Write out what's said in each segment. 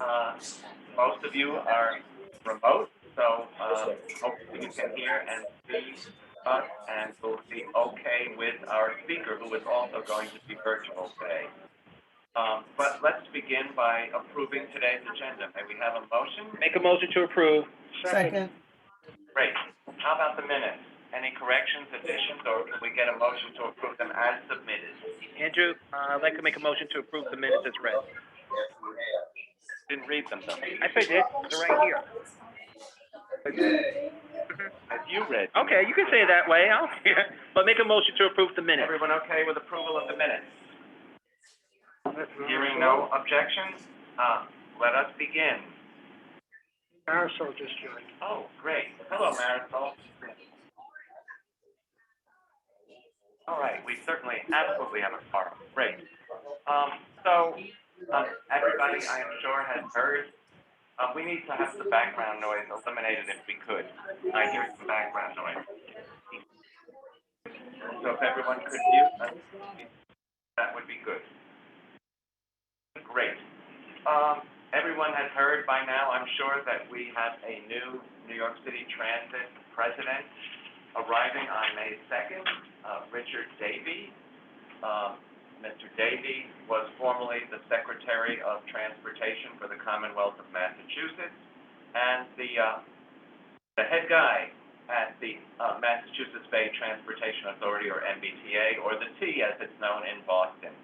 Uh, Most of you are remote, so hopefully you can hear and see us and will be okay with our speaker, who is also going to be virtual today. But let's begin by approving today's agenda. May we have a motion? Make a motion to approve. Second. Great. How about the minutes? Any corrections, additions, or can we get a motion to approve them as submitted? Andrew, I'd like to make a motion to approve the minutes as read. Didn't read them, though. I said it, they're right here. As you read. Okay, you can say it that way, I don't care. But make a motion to approve the minutes. Everyone okay with approval of the minutes? Hearing no objections, let us begin. Marisol just joined. Oh, great. Hello, Marisol. All right, we certainly absolutely have a quorum. Great. Everybody, I am sure, has heard. We need to have the background noise eliminated if we could. I hear some background noise. So if everyone could mute, that would be good. Great. Everyone has heard by now, I'm sure, that we have a new New York City Transit President arriving on May 2nd, Richard Davey. Mr. Davey was formerly the Secretary of Transportation for the Commonwealth of Massachusetts and the head guy at the Massachusetts Bay Transportation Authority, or MBTA, or the T as it's known in Boston,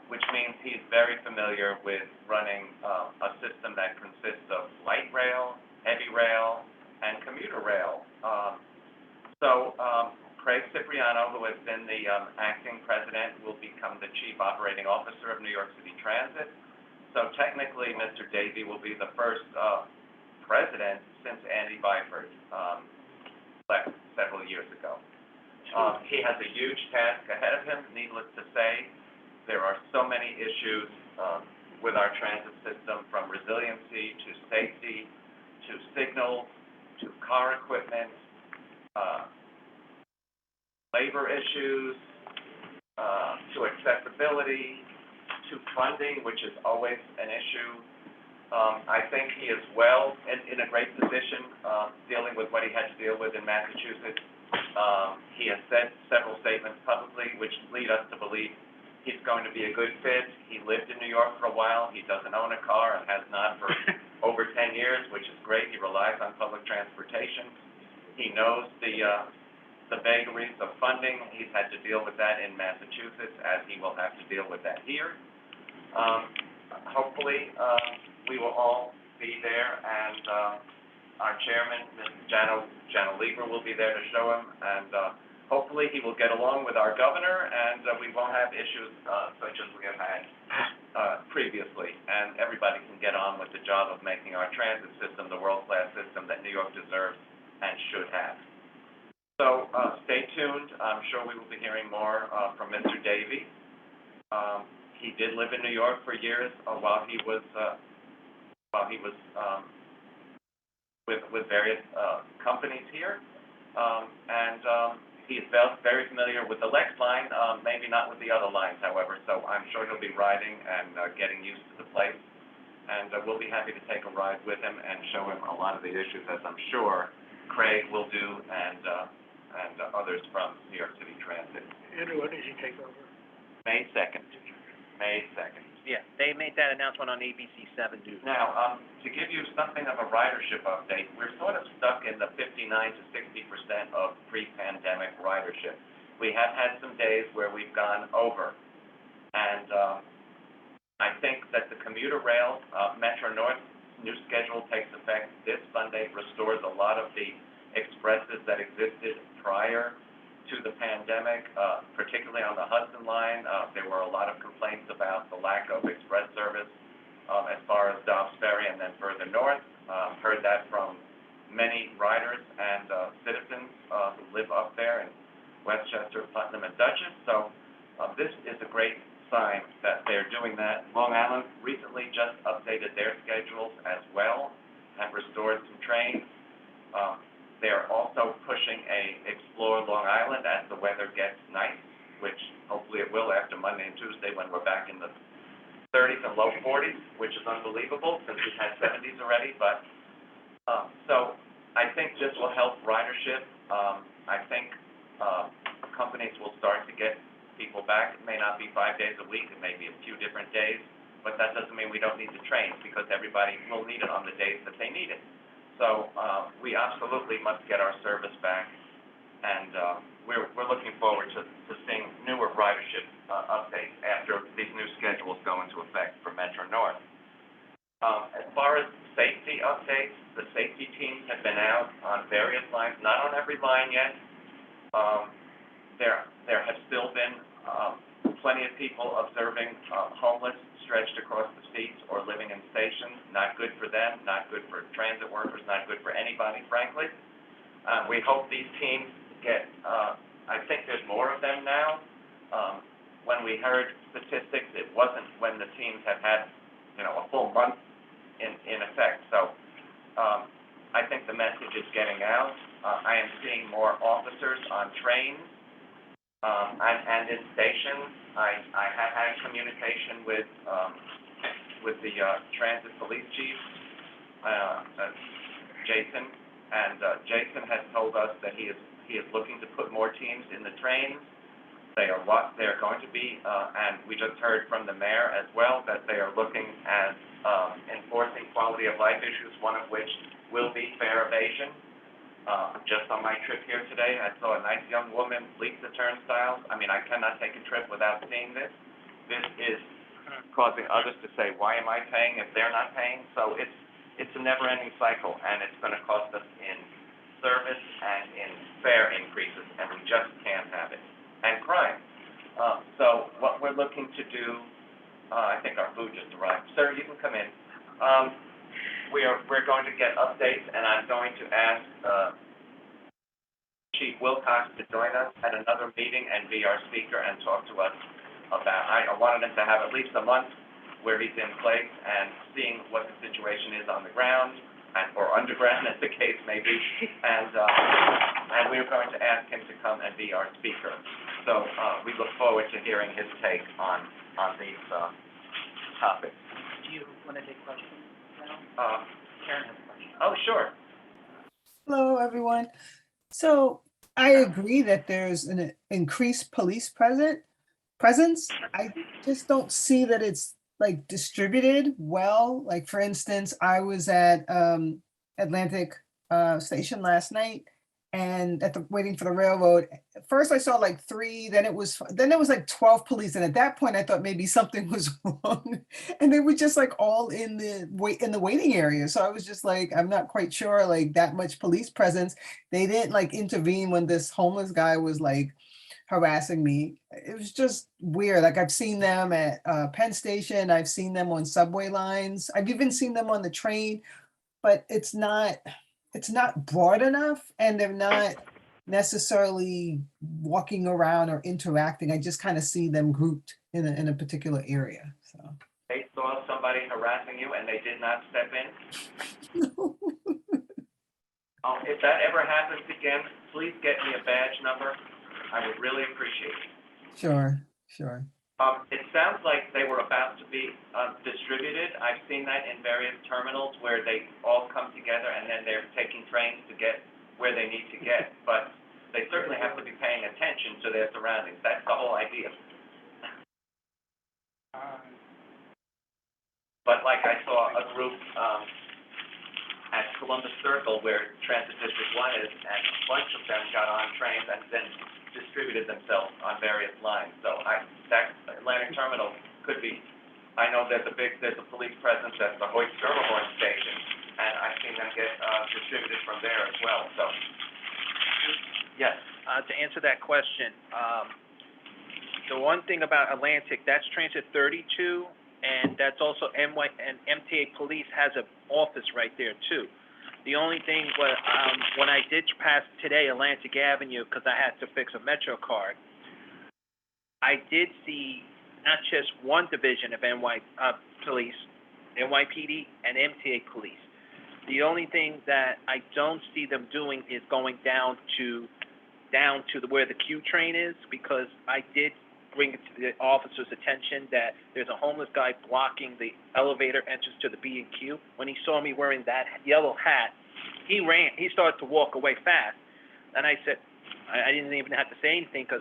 which means he's very familiar with running a system that consists of light rail, heavy rail, and commuter rail. Craig Cipriano, who has been the acting president, will become the chief operating officer of New York City Transit. So technically, Mr. Davey will be the first president since Andy Byford left several years ago. He has a huge task ahead of him, needless to say. There are so many issues with our transit system, from resiliency to safety to signals to car equipment, labor issues, to accessibility, to funding, which is always an issue. I think he is well in a great position dealing with what he had to deal with in Massachusetts. He has said several statements publicly which lead us to believe he's going to be a good fit. He lived in New York for a while. He doesn't own a car and has not for over 10 years, which is great. He relies on public transportation. He knows the vagaries of funding. He's had to deal with that in Massachusetts, as he will have to deal with that here. Hopefully, we will all be there, and our chairman, Mr. Jano Lieber, will be there to show him, and hopefully he will get along with our governor, and we won't have issues such as we have had previously, and everybody can get on with the job of making our transit system the world-class system that New York deserves and should have. So stay tuned. I'm sure we will be hearing more from Mr. Davey. He did live in New York for years while he was with various companies here, and he is very familiar with the Lex line, maybe not with the other lines, however. So I'm sure he'll be riding and getting used to the place, and we'll be happy to take a ride with him and show him a lot of the issues, as I'm sure Craig will do, and others from New York City Transit. Andrew, when does he take over? May 2nd. May 2nd. Yeah, they made that announcement on ABC 7 News. Now, to give you something of a ridership update, we're sort of stuck in the 59 to 60% of pre-pandemic ridership. We have had some days where we've gone over, and I think that the commuter rail, Metro North new schedule takes effect this Sunday, restores a lot of the expresses that existed prior to the pandemic, particularly on the Hudson line. There were a lot of complaints about the lack of express service as far as Dobbs Ferry and then further north. Heard that from many riders and citizens who live up there in Westchester, Putnam, and Dutchess. So this is a great sign that they're doing that. Long Island recently just updated their schedules as well, have restored some trains. They're also pushing a Explore Long Island as the weather gets nice, which hopefully it will after Monday and Tuesday when we're back in the 30s and low 40s, which is unbelievable since we've had 70s already, but, so I think this will help ridership. I think, companies will start to get people back. It may not be 5 days a week, it may be a few different days, but that doesn't mean we don't need the trains because everybody will need it on the days that they need it. So, we absolutely must get our service back, and, we're looking forward to seeing newer ridership, updates after these new schedules go into effect for Metro North. As far as safety updates, the safety teams have been out on various lines, not on every line yet. There have still been, plenty of people observing, homeless stretched across the seats or living in stations. Not good for them, not good for transit workers, not good for anybody, frankly. We hope these teams get, I think there's more of them now. When we heard statistics, it wasn't when the teams have had, a full month in effect. So, I think the message is getting out. I am seeing more officers on trains, and in stations. I have had communication with the, transit police chief, Jason, and, Jason has told us that he is looking to put more teams in the trains. They're going to be, and we just heard from the mayor as well, that they are looking at, enforcing quality of life issues, one of which will be fare evasion. Just on my trip here today, I saw a nice young woman leap the turnstiles. I mean, I cannot take a trip without seeing this. This is causing others to say, why am I paying if they're not paying? So it's a never-ending cycle, and it's gonna cost us in service and in fare increases, and we just can't have it. And crime. So what we're looking to do, I think our food just arrived. Sir, you can come in. We're going to get updates, and I'm going to ask, Chief Wilcox to join us at another meeting and be our speaker and talk to us about, I wanted him to have at least a month where he's in place and seeing what the situation is on the ground, or underground, as the case may be, and we're going to ask him to come and be our speaker. So, we look forward to hearing his take on these, topics. Do you want to take questions now? Karen has a question. Oh, sure. Hello, everyone. So I agree that there's an increased police presence. I just don't see that it's like distributed well. Like, for instance, I was at Atlantic Station last night and waiting for the railroad. First I saw like 3, then it was like 12 police. And at that point I thought maybe something was wrong. And they were just like all in the waiting area. So I was just like, I'm not quite sure, like, that much police presence. They didn't like intervene when this homeless guy was like harassing me. It was just weird. Like, I've seen them at Penn Station. I've seen them on subway lines. I've even seen them on the train, but it's not broad enough, and they're not necessarily walking around or interacting. I just kind of see them grouped in a particular area. So They saw somebody harassing you and they did not step in? If that ever happens again, please get me a badge number. I would really appreciate it. Sure. It sounds like they were about to be distributed. I've seen that in various terminals where they all come together and then they're taking trains to get where they need to get. But they certainly have to be paying attention to their surroundings. That's the whole idea. But like I saw a group at Columbus Circle where Transit District 1 is, and a bunch of them got on trains and then distributed themselves on various lines. So that Atlantic Terminal could be, I know there's a police presence at the Hoyt Schermerhorn station, and I've seen them get distributed from there as well, so. Yes. To answer that question, the one thing about Atlantic, that's Transit 32, and that's also and MTA Police has an office right there too. The only thing was, when I did pass today Atlantic Avenue, because I had to fix a Metro card, I did see not just one division of police, NYPD and MTA Police. The only thing that I don't see them doing is going down to where the Q train is, because I did bring it to the officer's attention that there's a homeless guy blocking the elevator entrance to the B&Q. When he saw me wearing that yellow hat, he ran. He started to walk away fast. And I said, I didn't even have to say anything because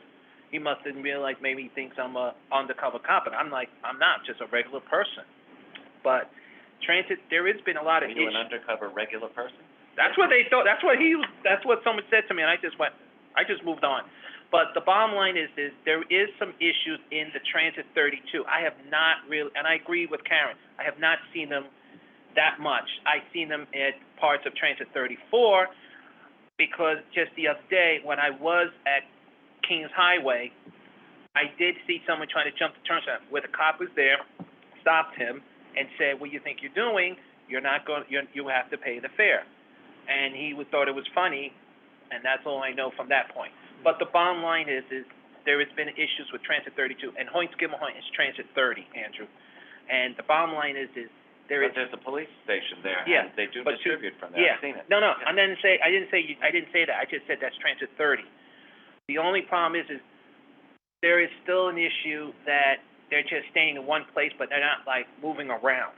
he must have realized maybe he thinks I'm a undercover cop. And I'm like, I'm not, just a regular person. But transit, there has been a lot of Are you issues. an undercover regular person? That's what they thought. That's what someone said to me, and I just moved on. But the bottom line is there is some issues in the Transit 32. I have not really, and I agree with Karen, I have not seen them that much. I've seen them at parts of Transit 34 because just the other day when I was at Kings Highway, I did see someone trying to jump the turnstile where the cop was there, stopped him, and said, "What do you think you're doing? You have to pay the fare." And he thought it was funny, and that's all I know from that point. But the bottom line is there has been issues with Transit 32, and Hoyt-Skimmelhoyt is Transit 30, Andrew. And the bottom line is But there's a police station there, Yeah, and they do but distribute from there. yeah. I've seen it. No, I didn't say that. I just said that's Transit 30. The only problem is there is still an issue that they're just staying in one place, but they're not like moving around.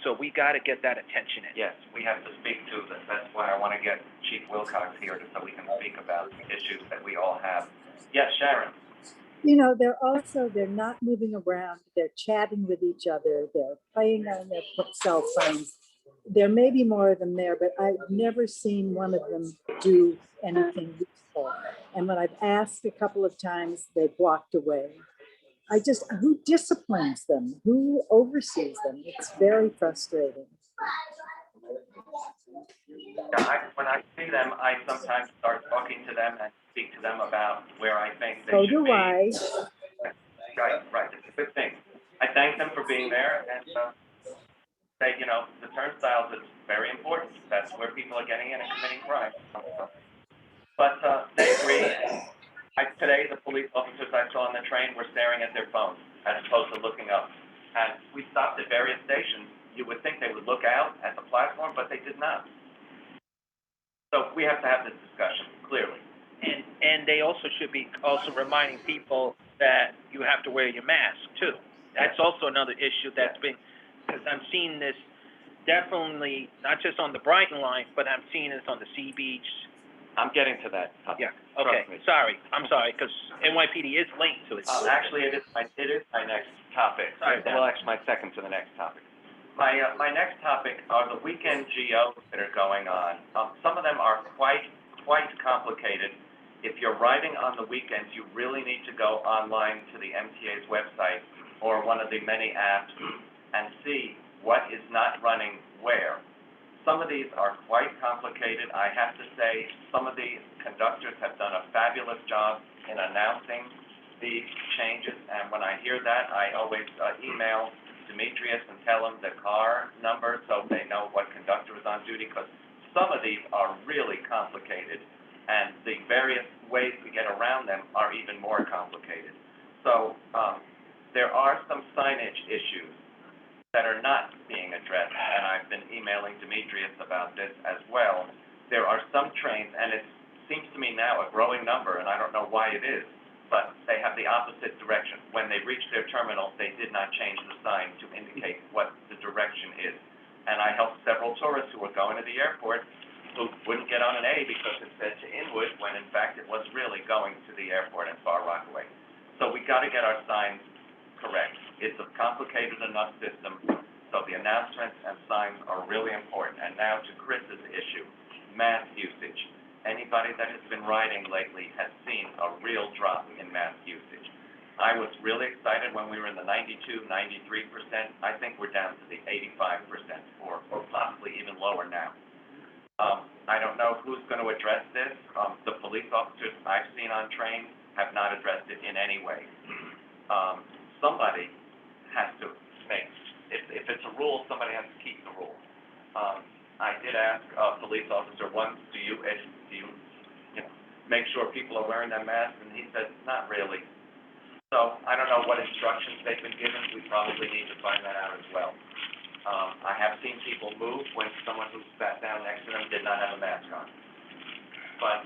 So we got to get that attention in. Yes, we have to speak to this. That's why I want to get Chief Wilcox here so we can speak about the issues that we all have. Yes, Sharon? You know, they're not moving around. They're chatting with each other. They're playing on their cell phones. There may be more of them there, but I've never seen one of them do anything useful. And when I've asked a couple of times, they've walked away. Who disciplines them? Who oversees them? It's very frustrating. Yeah, when I see them, I sometimes start talking to them and speak to them about where I think they So should do be. I. Right, it's a good thing. I thank them for being there and say, the turnstiles is very important. That's where people are getting in and committing crime. But they agree. Today, the police officers I saw on the train were staring at their phones as opposed to looking up. And we stopped at various stations. You would think they would look out at the platform, but they did not. So we have to have this discussion, clearly. And they also should be reminding people that you have to wear your mask too. That's also another issue that's been, because I'm seeing this definitely, not just on the Brighton line, but I'm seeing this on the Sea Beach. I'm getting to that topic. Yeah, okay, Trust me. sorry, I'm sorry, because NYPD is linked to it. Actually, it is my next topic. Sorry, Well, actually, my second to the next topic. My next topic are the weekend GOs that are going on. Some of them are quite complicated. If you're riding on the weekends, you really need to go online to the MTA's website or one of the many apps and see what is not running where. Some of these are quite complicated. I have to say, some of the conductors have done a fabulous job in announcing these changes, and when I hear that, I always email Demetrius and tell him the car number so they know what conductor is on duty, because some of these are really complicated, and the various ways to get around them are even more complicated. So there are some signage issues that are not being addressed, and I've been emailing Demetrius about this as well. There are some trains, and it seems to me now a growing number, and I don't know why it is, but they have the opposite direction. When they reach their terminal, they did not change the sign to indicate what the direction is. And I helped several tourists who were going to the airport who wouldn't get on an A because it said to Inwood, when in fact it was really going to the airport in Far Rockaway. So we got to get our signs correct. It's a complicated enough system, so the announcements and signs are really important. And now to Chris's issue, mask usage. Anybody that has been riding lately has seen a real drop in mask usage. I was really excited when we were in the 92, 93%. I think we're down to the 85% or possibly even lower now. I don't know who's going to address this. The police officers I've seen on trains have not addressed it in any way. Somebody has to make, if it's a rule, somebody has to keep the rule. I did ask a police officer once, do you make sure people are wearing their masks? And he said, not really. So I don't know what instructions they've been given. We probably need to find that out as well. I have seen people move when someone who sat down next to them did not have a mask on. But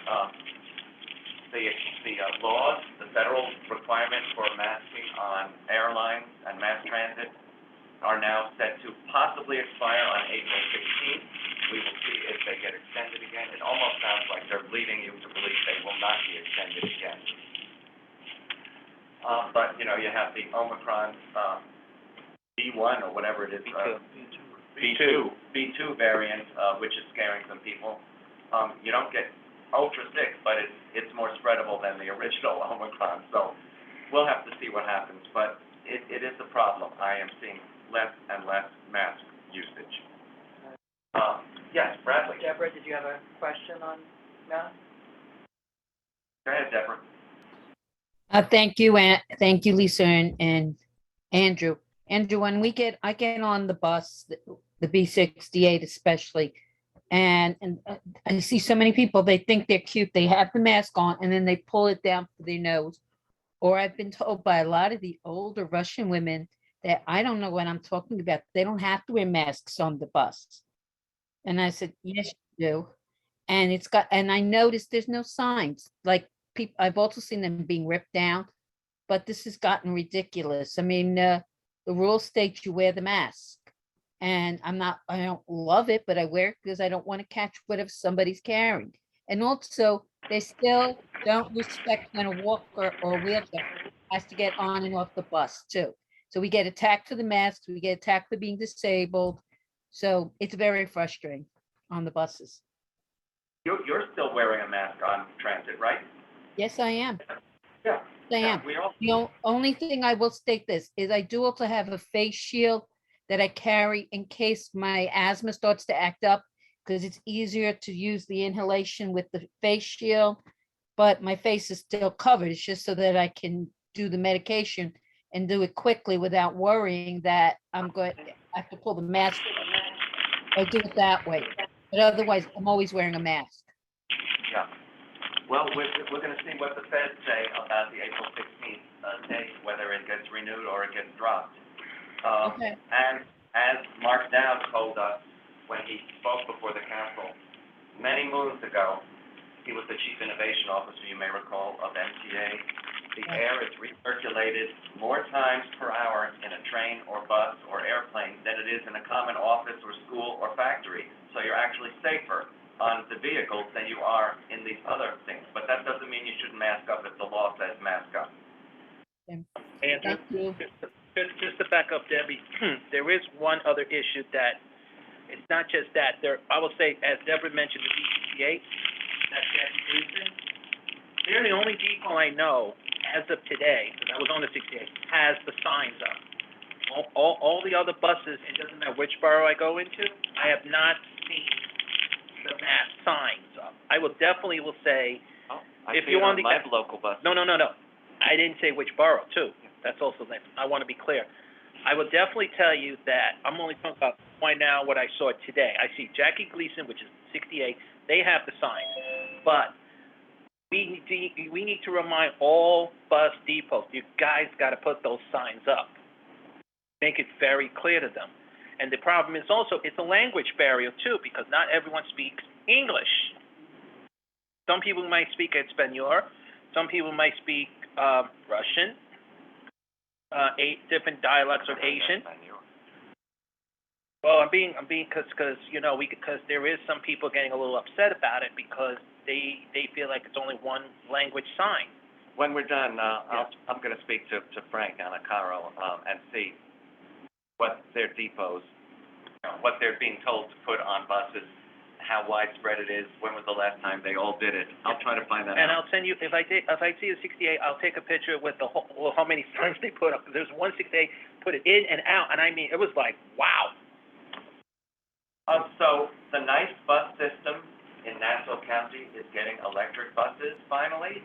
laws, the federal requirement for masking on airlines and mass transit are now set to possibly expire on April 16th. We will see if they get extended again. It almost sounds like they're leading you to believe they will not be extended again. But, you know, you have the Omicron, B1 or whatever it is. B2 variant, which is scaring some people. You don't get ultra sick, but it's more spreadable than the original Omicron. So we'll have to see what happens, but it is a problem. I am seeing less and less mask usage. Yes, Bradley. Deborah, did you have a question on that? Go ahead, Deborah. Thank you, Lisa and Andrew. Andrew, when I get on the bus, the B68 especially, and I see so many people, they think they're cute. They have the mask on and then they pull it down for their nose. Or I've been told by a lot of the older Russian women that I don't know what I'm talking about. They don't have to wear masks on the bus. And I said, yes, you do. And I noticed there's no signs. Like people, I've also seen them being ripped down, but this has gotten ridiculous. I mean, the rule states you wear the mask. And I don't love it, but I wear it because I don't want to catch whatever somebody's carrying. And also, they still don't respect when a walker or a wheelchair has to get on and off the bus too. So we get attacked for the masks, we get attacked for being disabled. So it's very frustrating on the buses. You're still wearing a mask on transit, right? Yes, I am. Yeah. I am. We all. The only thing I will state this is I do also have a face shield that I carry in case my asthma starts to act up, because it's easier to use the inhalation with the face shield, but my face is still covered. It's just so that I can do the medication and do it quickly without worrying that I'm going to have to pull the mask. I do it that way, but otherwise I'm always wearing a mask. Yeah. Well, we're going to see what the feds say about the April 16th date, whether it gets renewed or it gets dropped. Okay. And as Mark Dow told us when he spoke before the council many moons ago, he was the chief innovation officer, you may recall, of MTA. The air is recirculated more times per hour in a train or bus or airplane than it is in a common office or school or factory. So you're actually safer on the vehicles than you are in these other things. But that doesn't mean you shouldn't mask up if the law says mask up. Andrew, Thank you. just to back up Debbie, there is one other issue that, it's not just that, I will say, as Deborah mentioned, the B68, that's Jackie Gleason, they're the only depot I know, as of today, because I was on the 68, has the signs up. All the other buses, it doesn't matter which borough I go into, I have not seen the mask signs up. I will definitely say, if you want my local bus. No. I didn't say which borough, too. That's also next. I want to be clear. I will definitely tell you that I'm only talking about right now what I saw today. I see Jackie Gleason, which is 68. They have the signs, but we need to remind all bus depots, you guys got to put those signs up. Make it very clear to them. And the problem is also, it's a language barrier too, because not everyone speaks English. Some people might speak Espanol, some people might speak Russian, different dialects of Asian. Well, I'm being, because there is some people getting a little upset about it because they feel like it's only one language sign. When we're done, I'm going to speak to Frank Anacaro and see what their depots, what they're being told to put on buses, how widespread it is, when was the last time they all did it. I'll try to find that And out. I'll send you, if I see the 68, I'll take a picture with the whole, how many signs they put up. There's one 68, put it in and out, and I mean, it was like, wow. So the nice bus system in Nassau County is getting electric buses finally.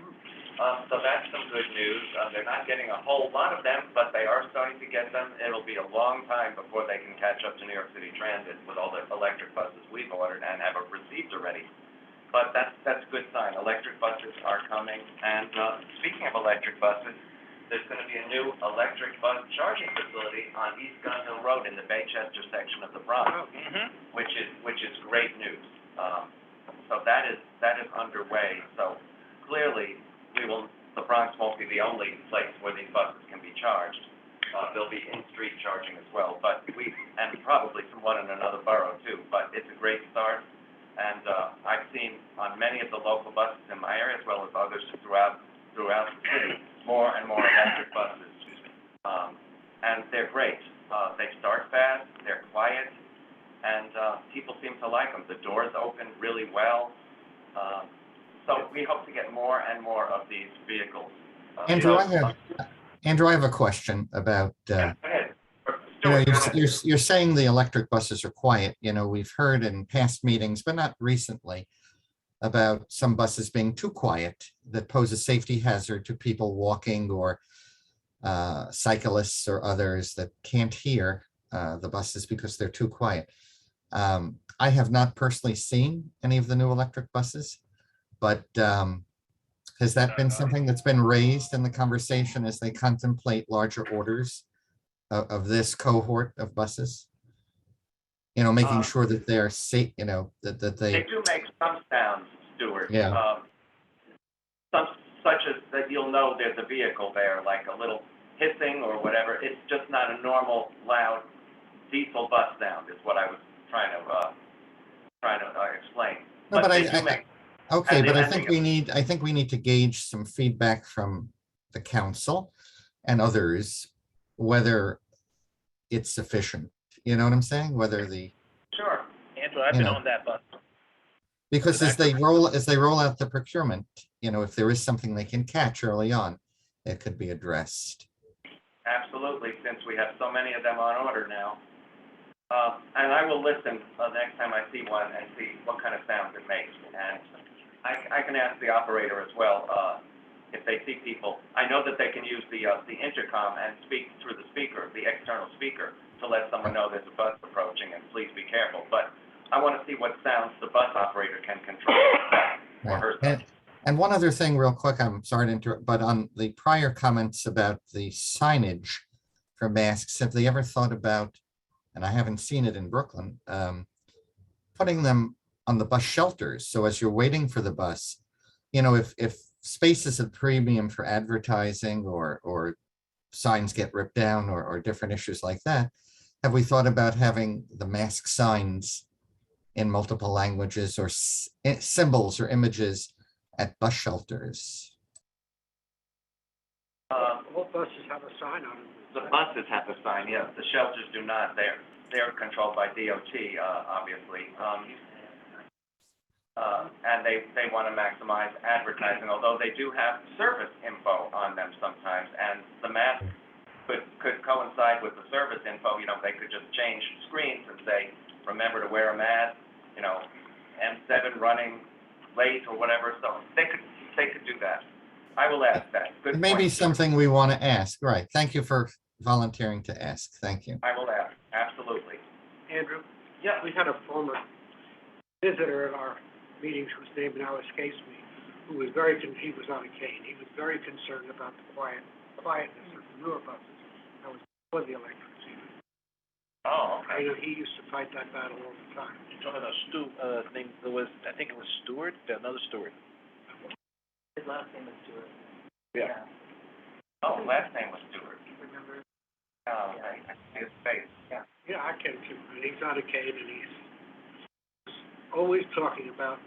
So that's some good news. They're not getting a whole lot of them, but they are starting to get them. It'll be a long time before they can catch up to New York City Transit with all the electric buses we've ordered and have received already. But that's a good sign. Electric buses are coming. And speaking of electric buses, there's going to be a new electric bus charging facility on East Gun Hill Road in the Baychester section of the Bronx, which is great news. So that is underway. So clearly, we will only place where these buses can be charged. There'll be in-street charging as well, but and probably someone in another borough too, but it's a great start. And I've seen on many of the local buses in my area, as well as others throughout the city, more and more electric buses. And they're great. They start fast, they're quiet, and people seem to like them. The doors open really well. So we hope to get more and more of these vehicles. Andrew, I have a question about, Yeah, go ahead. you're saying the electric buses are quiet. We've heard in past meetings, but not recently, about some buses being too quiet that pose a safety hazard to people walking or cyclists or others that can't hear the buses because they're too quiet. I have not personally seen any of the new electric buses, but has that been something that's been raised in the conversation as they contemplate larger orders of this cohort of buses? Making sure that they're safe, that They they, do make some sounds, Stuart. Yeah. Such as that you'll know there's a vehicle there, like a little hissing or whatever. It's just not a normal, loud diesel bus sound is what I was trying to explain. No, but they do make, okay, and but the I think we need to gauge some feedback from the council and others, whether it's sufficient. You know what I'm saying? Whether the, sure. Andrew, I've been on that bus. because as they roll out the procurement, if there is something they can catch early on, it could be addressed. Absolutely, since we have so many of them on order now. And I will listen next time I see one and see what kind of sounds it makes. And I can ask the operator as well if they see people. I know that they can use the intercom and speak through the speaker, the external speaker, to let someone know there's a bus approaching and please be careful. But I want to see what sounds the bus operator can control for herself. And one other thing real quick, I'm sorry to interrupt, but on the prior comments about the signage for masks, have they ever thought about, and I haven't seen it in Brooklyn, putting them on the bus shelters? So as you're waiting for the bus, if space is a premium for advertising or signs get ripped down or different issues like that, have we thought about having the mask signs in multiple languages or symbols or images at bus shelters? All buses have a sign on them. The buses have a sign, yes. The shelters do not. They're controlled by DOT, obviously. And they want to maximize advertising, although they do have service info on them sometimes. And the mask could coincide with the service info. They could just change screens and say, remember to wear a mask, M7 running late or whatever. So they could do that. I will ask that. Good point. Maybe something we want to ask. Right. Thank you for volunteering to ask. Thank you. I will ask. Absolutely. Andrew, Yeah. we had a former visitor at our meetings whose name now escapes me, who was he was on a cane. He was very concerned about the quietness of the newer buses. That was before the electric even. Oh, okay. He used to fight that battle all the time. You're talking about I think it was Stewart, another Stewart. His last name is Stewart. Yeah. Oh, last name was Stewart. Remember? Oh, okay. I see his face. Yeah. Yeah, I can too. And he's on a cane and he's always talking about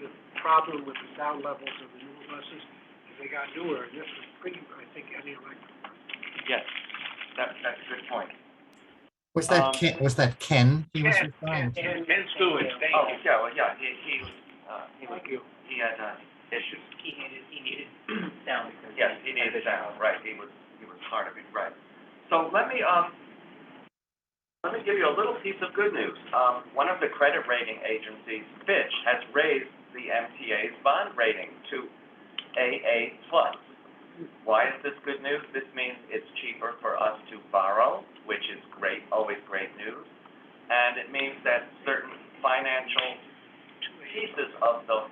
the problem with the sound levels of the newer buses. As they got newer, and this was I think, any electric bus. Yes, that's a good point. Was that Ken? Was that Ken? He was referring to? Ken Stewart. Oh, yeah, well, yeah, he had issues. He needed sound because. Yes, he needed sound, right, he was part of it, right. So let me give you a little piece of good news. One of the credit rating agencies, Fitch, has raised the MTA's bond rating to AA+. Why is this good news? This means it's cheaper for us to borrow, which is great, always great news. And it means that certain financial pieces of the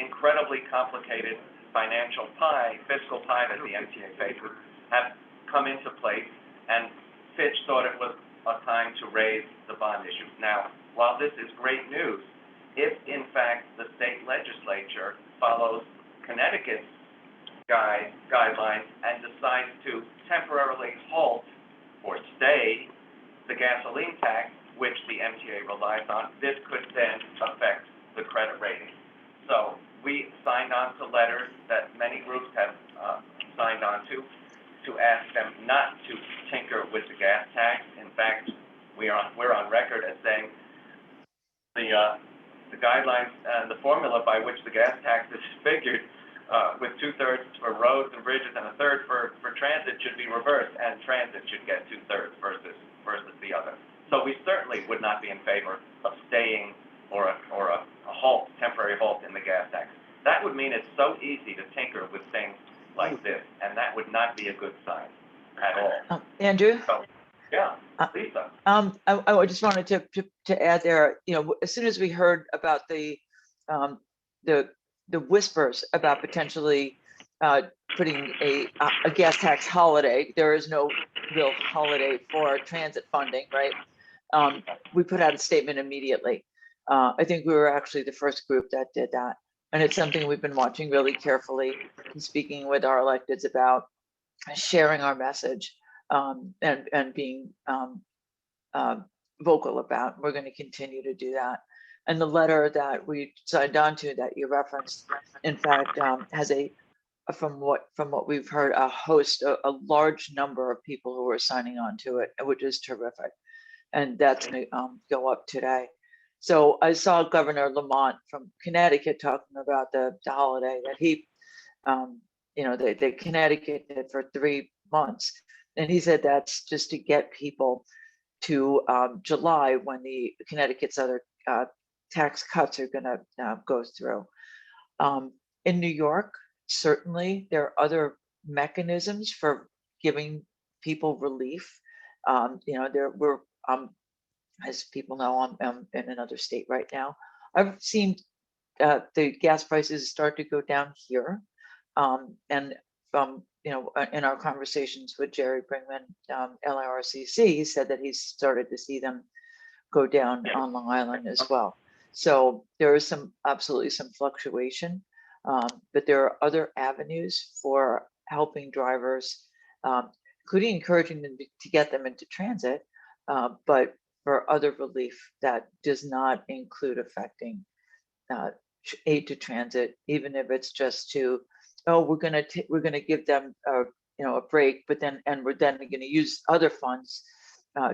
incredibly complicated fiscal pie that the MTA faces have come into place, and Fitch thought it was a time to raise the bond issue. Now, while this is great news, if in fact the state legislature follows Connecticut's guidelines and decides to temporarily halt or stay the gasoline tax, which the MTA relies on, this could then affect the credit rating. So we signed on to letters that many groups have signed on to ask them not to tinker with the gas tax. In fact, we're on record as saying the guidelines and the formula by which the gas tax is figured, with 2/3 for roads and bridges and 1/3 for transit, should be reversed, and transit should get 2/3 versus the other. So we certainly would not be in favor of staying or a halt, temporary halt in the gas tax. That would mean it's so easy to tinker with things like this, and that would not be a good sign at all. Andrew? So, yeah, Lisa. I just wanted to add there, as soon as we heard about the whispers about potentially putting a gas tax holiday, there is no real holiday for transit funding, right? We put out a statement immediately. I think we were actually the first group that did that. And it's something we've been watching really carefully and speaking with our electeds about, sharing our message, and being vocal about. We're going to continue to do that. And the letter that we signed on to that you referenced, in fact, has from what we've heard, a large number of people who are signing on to it, which is terrific. And that's going to go up today. So I saw Governor Lamont from Connecticut talking about the holiday that he, the Connecticut did for 3 months. And he said that's just to get people to July, when the Connecticut's other tax cuts are going to go through. In New York, certainly there are other mechanisms for giving people relief. As people know, I'm in another state right now. I've seen the gas prices start to go down here, and from in our conversations with Jerry Brinkman, LRCC, he said that he's started to see them go down on Long Island as well. So there is absolutely some fluctuation, but there are other avenues for helping drivers, including encouraging them to get them into transit, but for other relief that does not include affecting aid to transit, even if it's just to, we're gonna give them a break, but we're then going to use other funds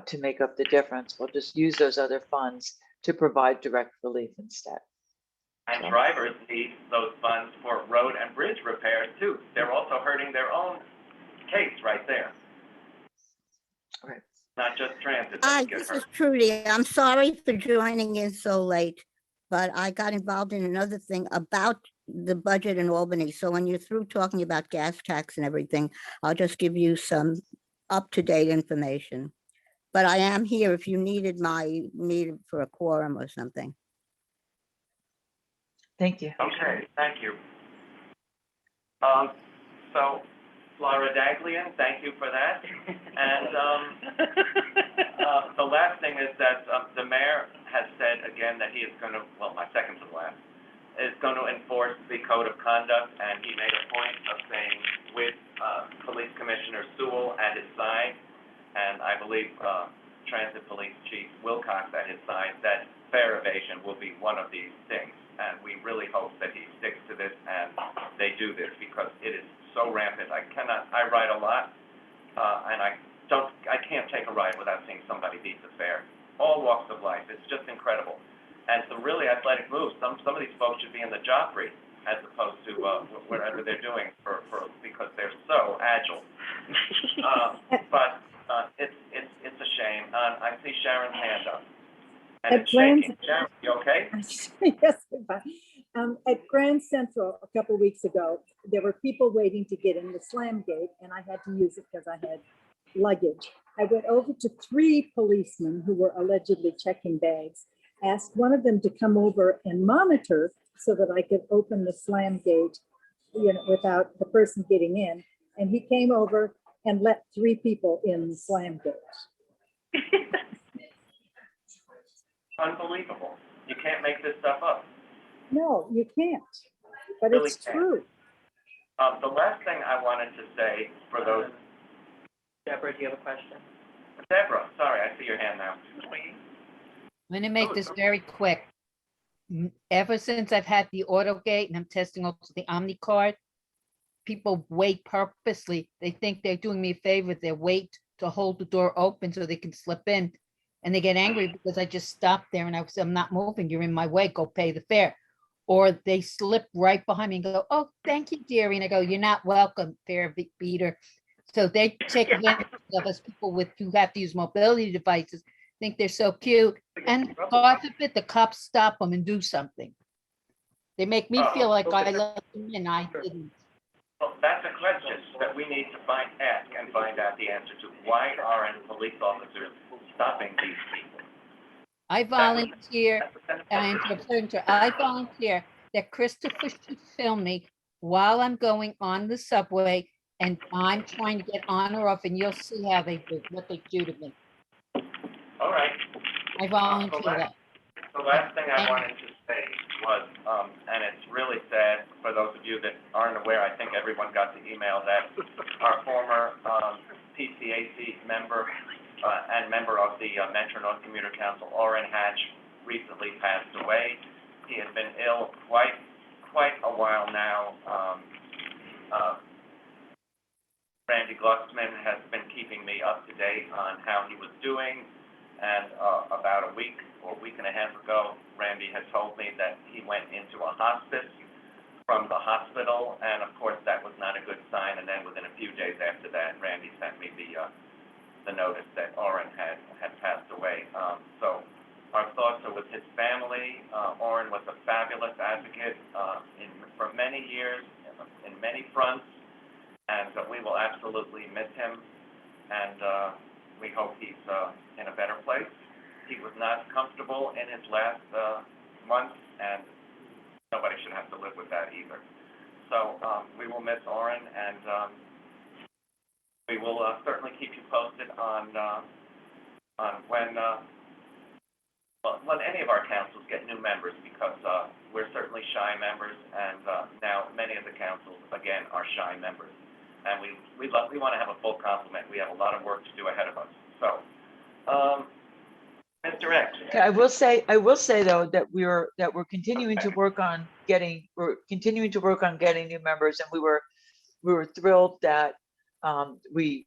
to make up the difference. We'll just use those other funds to provide direct relief instead. And drivers need those funds for road and bridge repairs too. They're also hurting their own case right there. Right. Not just transit. Hi, this is Trudy. I'm sorry for joining in so late, but I got involved in another thing about the budget in Albany. So when you're through talking about gas tax and everything, I'll just give you some up-to-date information. But I am here if you needed for a quorum or something. Thank you. Okay, thank you. So Laura Daglian, thank you for that. And the last thing is that the mayor has said again that he is going to, well, my second to last, is going to enforce the code of conduct, and he made a point of saying with Police Commissioner Sewell at his side, and I believe Transit Police Chief Wilcox at his side, that fare evasion will be one of these things. And we really hope that he sticks to this and they do this, because it is so rampant. I ride a lot, and I can't take a ride without seeing somebody beat the fare. All walks of life. It's just incredible. And it's a really athletic move. Some of these folks should be in the Joffrey as opposed to whatever they're doing because they're so agile. But it's a shame. I see Sharon's hand up. And it's shaking. Sharon, you okay? Yes, at Grand Central a couple of weeks ago, there were people waiting to get in the slam gate, and I had to use it because I had luggage. I went over to 3 policemen who were allegedly checking bags, asked one of them to come over and monitor so that I could open the slam gate, without the person getting in. And he came over and let 3 people in the slam gate. Unbelievable. You can't make this stuff up. No, you can't, but Really it's can't. true. The last thing I wanted to say for those, Deborah, do you have a question? Deborah, sorry, I see your hand now. I'm gonna make this very quick. Ever since I've had the auto gate and I'm testing also the Omni Card, people wait purposely. They think they're doing me a favor. They wait to hold the door open so they can slip in. And they get angry because I just stopped there and I said, I'm not moving. You're in my way. Go pay the fare. Or they slip right behind me and go, oh, thank you, dearie. And I go, you're not welcome, fare beater. So they take advantage of us people who have to use mobility devices, think they're so cute. And God forbid the cops stop them and do something. They make me feel like I let them in. I didn't. Well, that's a question that we need to ask and find out the answer to. Why aren't police officers stopping these people? I volunteer, I volunteer that Christopher should film me while I'm going on the subway and I'm trying to get on or off, and you'll see how they do, what they do to me. All right. I volunteer that. The last thing I wanted to say was, and it's really sad for those of you that aren't aware, I think everyone got the email that our former PCAC member and member of the Metro North Commuter Council, Orin Hatch, recently passed away. He had been ill quite a while now. Randy Glucksman has been keeping me up to date on how he was doing, and about a week and a half ago, Randy had told me that he went into a hospice from the hospital, and of course that was not a good sign. And then within a few days after that, Randy sent me the notice that Orin had passed away. So our thoughts are with his family. Orin was a fabulous advocate for many years in many fronts, and we will absolutely miss him, and we hope he's in a better place. He was not comfortable in his last month, and nobody should have to live with that either. So we will miss Orin, and we will certainly keep you posted on when any of our councils get new members, because we're certainly shy members, and now many of the councils, again, are shy members. And we want to have a full complement. We have a lot of work to do ahead of us. So, Mr. X. Okay, I will say though that we're continuing to work on getting new members, and we were thrilled that we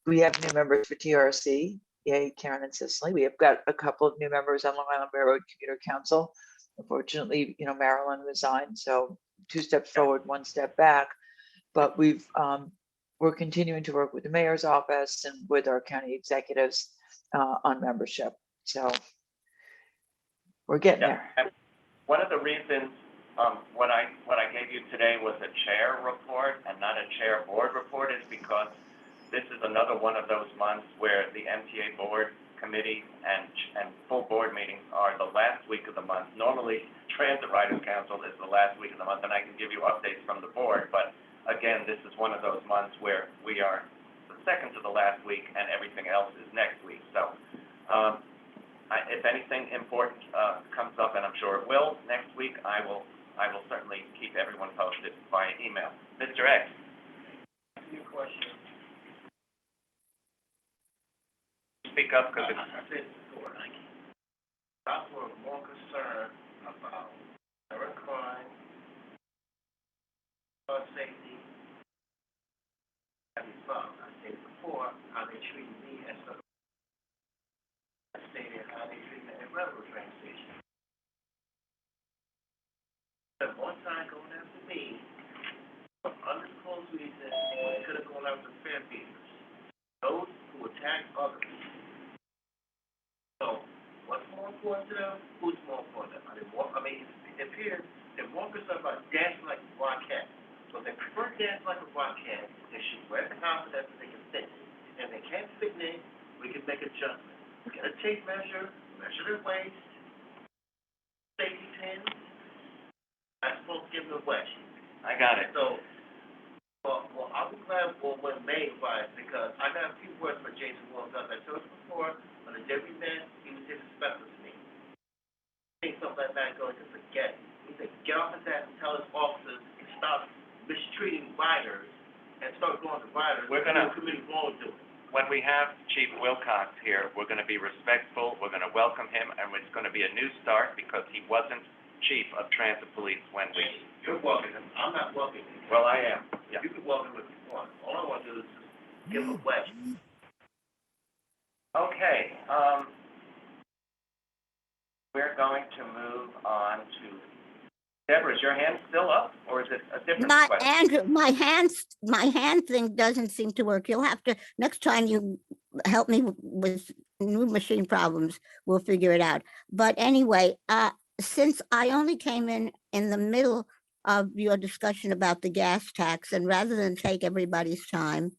have new members for TRC. Yay, Karen and Cicely. We have got a couple of new members on Long Island Railroad Commuter Council. Unfortunately, Marilyn resigned, so 2 steps forward, 1 step back. But we're continuing to work with the mayor's office and with our county executives on membership. So we're getting there. And one of the reasons what I gave you today was a chair report and not a chair board report is because this is another one of those months where the MTA board committee and full board meetings are the last week of the month. Normally, Transit Riders Council is the last week of the month, and I can give you updates from the board, but again, this is one of those months where we are the second to the last week and everything else is next week. So if anything important comes up, and I'm sure it will next week, I will certainly keep everyone posted via email. Mr. X. Your question. Speak up, because it's... I was more concerned about direct crime, safety, and fun. I said before, how they treat me as a, I stated how they treat me at railroad train station. At one time going after me, for undisclosed reason, when they could have gone after fair beaters, those who attack others. So, what's more important to them? Who's more important to them? It appears they're more concerned about dancing like a wildcat. So if they prefer dance like a wildcat, they should wear the confidence that they can fit it. And if they can't fit in, we can make adjustments. Get a tape measure, measure their waist, safety pins. I'm supposed to give them a wedge. I got it. So, well, I'll be glad when May arrives, because I got a few words for Jason Williams. As I told you before, on the day we met, he was disrespectful to me. Think something like that going to forget. He said, get off his ass and tell his officers to stop mistreating riders and start going to riders, We're gonna- we'll commit wrongdoing. When we have Chief Wilcox here, we're gonna be respectful, we're gonna welcome him, and it's gonna be a new start because he wasn't chief of transit police when we, You're welcoming him, I'm not welcoming him. well, I am, yeah. You can welcome him if you want, all I want to do is just give him a pledge. Okay, we're going to move on to, Deborah, is your hand still up, or is it a different My, question? Andrew, my hand thing doesn't seem to work. You'll have to, next time you help me with new machine problems, we'll figure it out. But anyway, since I only came in the middle of your discussion about the gas tax, and rather than take everybody's time,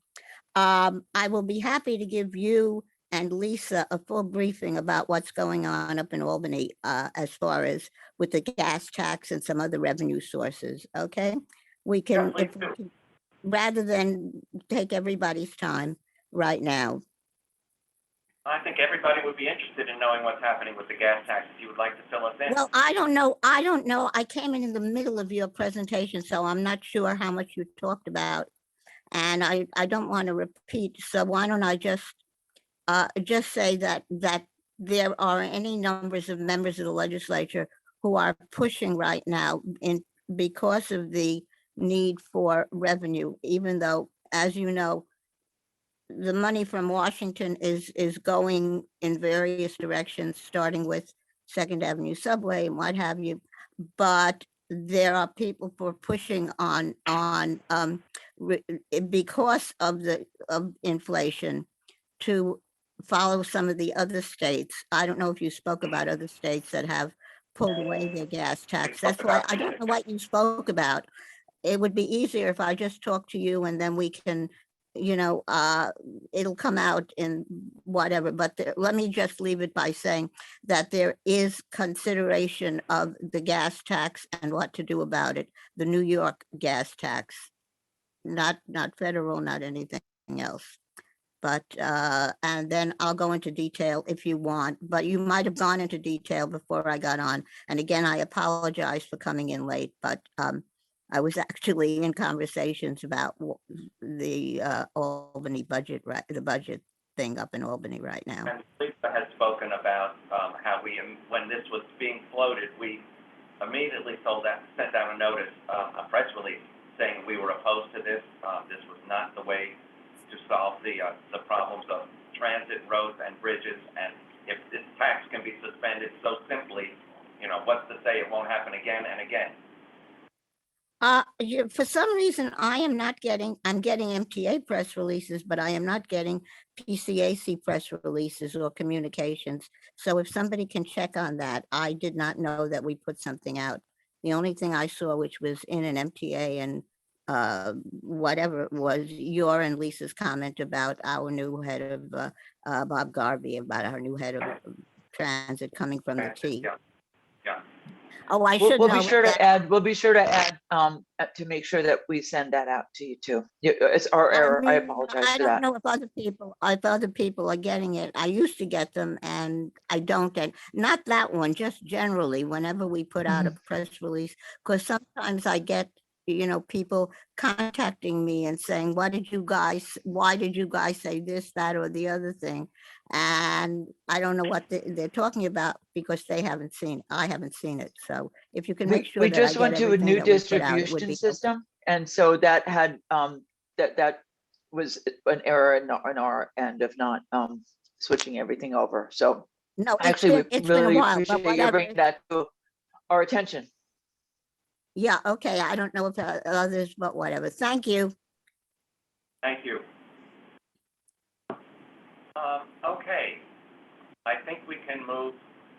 I will be happy to give you and Lisa a full briefing about what's going on up in Albany, as far as with the gas tax and some other revenue sources, okay? We can, please if we do. can- rather than take everybody's time right now. I think everybody would be interested in knowing what's happening with the gas tax, if you would like to fill us in. Well, I don't know. I came in the middle of your presentation, so I'm not sure how much you talked about. And I don't want to repeat, so why don't I just say that there are any numbers of members of the legislature who are pushing right now because of the need for revenue, even though, as you know, the money from Washington is going in various directions, starting with Second Avenue Subway and what have you. But there are people who are pushing on because of inflation to follow some of the other states. I don't know if you spoke about other states that have pulled away their gas tax. That's why I don't know what you spoke about. It would be easier if I just talked to you and then we can, it'll come out in whatever, but let me just leave it by saying that there is consideration of the gas tax and what to do about it, the New York gas tax, not federal, not anything else. But, and then I'll go into detail if you want, but you might have gone into detail before I got on. And again, I apologize for coming in late, but I was actually in conversations about the Albany budget, right, the budget thing up in Albany right now. And Lisa has spoken about how we, when this was being floated, we immediately sent out a notice, a press release, saying we were opposed to this. This was not the way to solve the problems of transit, roads, and bridges. And if this tax can be suspended so simply, what's to say it won't happen again and again? For some reason, I'm getting MTA press releases, but I am not getting PCAC press releases or communications. So if somebody can check on that, I did not know that we put something out. The only thing I saw, which was in an MTA and whatever, was your and Lisa's comment about our new head of Bob Garvey, about our new head of transit coming from the T. Yeah. Oh, I We'll should we'll know be sure that. to add, to make sure that we send that out to you too. It's our error. I mean, apologize I for don't that. know if other people are getting it. I used to get them and I don't get, not that one, just generally, whenever we put out a press release, because sometimes I get, people contacting me and saying, why did you guys say this, that, or the other thing? And I don't know what they're talking about because I haven't seen it. So if you can make sure We that I just get went to a everything new that we put out, it would distribution be system. And so that had, that was an error in our end of not switching everything over. So no, actually, we it's been a really while, but appreciate you whatever. bringing that to our attention. Yeah, okay, I don't know if others, but whatever. Thank you. Thank you. Okay. I think we can move,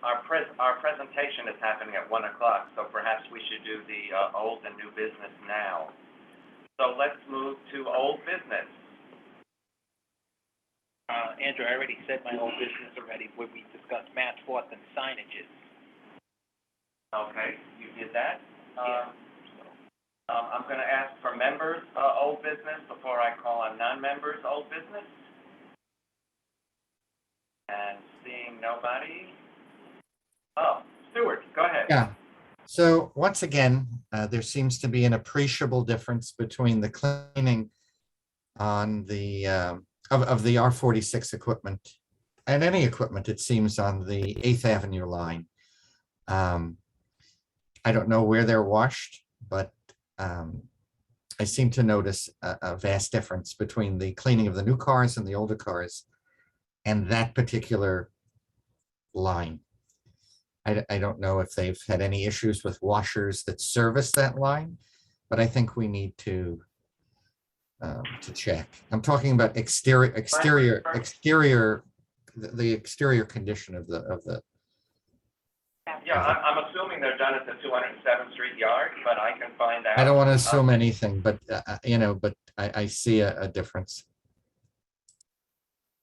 our presentation is happening at 1 o'clock, so perhaps we should do the old and new business now. So let's move to old business. Andrew, I already said my old business already, where we discussed Matt Forth and signages. Okay, you did that. Yeah. I'm going to ask for members' old business before I call on non-members' old business. And seeing nobody. Oh, Stuart, go ahead. Yeah. So once again, there seems to be an appreciable difference between the cleaning on the, of the R46 equipment and any equipment, it seems, on the 8th Avenue line. I don't know where they're washed, but I seem to notice a vast difference between the cleaning of the new cars and the older cars and that particular line. I don't know if they've had any issues with washers that service that line, but I think we need to check. I'm talking about the exterior condition of the. Yeah, I'm assuming they're done at the 207th Street yard, but I can find out. I don't want to assume anything, but but I see a difference.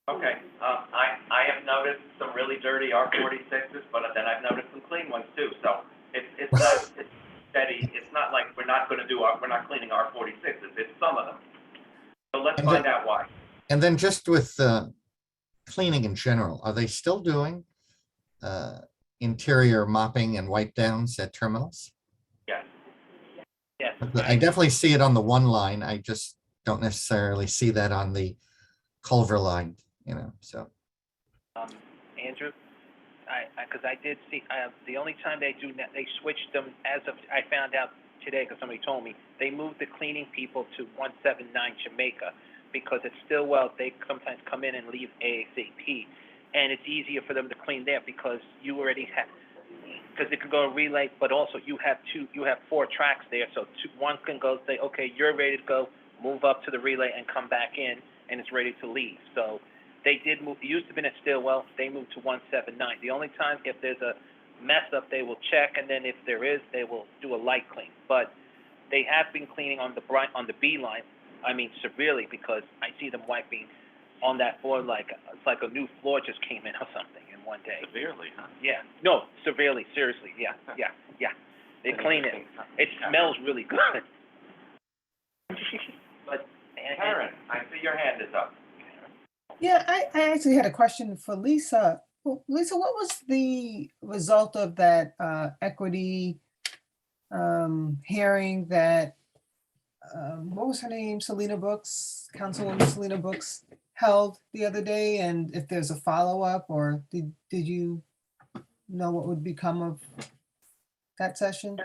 Okay, I have noticed some really dirty R46s, but then I've noticed some clean ones too. So it's not it's steady. It's not like we're not cleaning R46s. It's some of them. So let's find out why. And then just with cleaning in general, are they still doing interior mopping and wipe downs at terminals? Yes. Yes. I definitely see it on the one line. I just don't necessarily see that on the Culver line, so. Andrew, because I did see, the only time they do that, they switched them I found out today because somebody told me, they moved the cleaning people to 179 Jamaica because at Stillwell, they sometimes come in and leave ASAP. And it's easier for them to clean there because you already have, because it can go relay, but also you have 4 tracks there. So one can go say, okay, you're ready to go, move up to the relay and come back in, and it's ready to leave. So they did move. It used to be at Stillwell. They moved to 179. The only time if there's a mess up, they will check, and then if there is, they will do a light clean. But they have been cleaning on the B line. I mean severely, because I see them wiping on that floor like it's like a new floor just came in or something in one day. Severely, huh? Yeah. No, severely. Seriously. Yeah. They clean it. It smells really good. But Karen, I see your hand is up. Yeah, I actually had a question for Lisa. Well, Lisa, what was the result of that equity hearing that, what was her name, Councilwoman Selena Brooks held the other day? And if there's a follow-up, or did you know what would become of that session?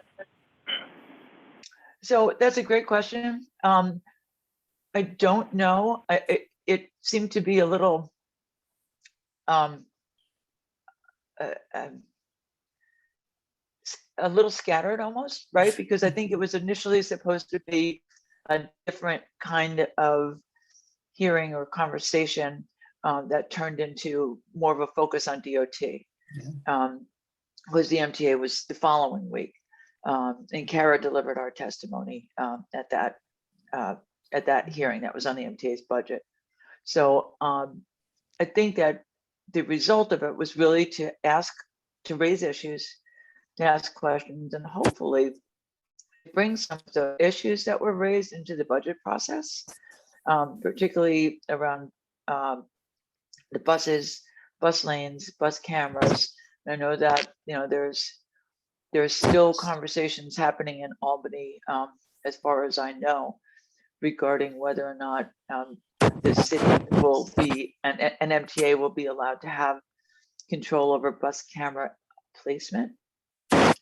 So that's a great question. I don't know. It seemed to be a little scattered almost, right? Because I think it was initially supposed to be a different kind of hearing or conversation that turned into more of a focus on DOT. Yeah. Was the MTA was the following week, and Kara delivered our testimony at that hearing that was on the MTA's budget. So I think that the result of it was really to raise issues, to ask questions, and hopefully bring some of the issues that were raised into the budget process, particularly around the buses, bus lanes, bus cameras. I know that there's still conversations happening in Albany, as far as I know, regarding whether or not the city will be, an MTA will be allowed to have control over bus camera placement.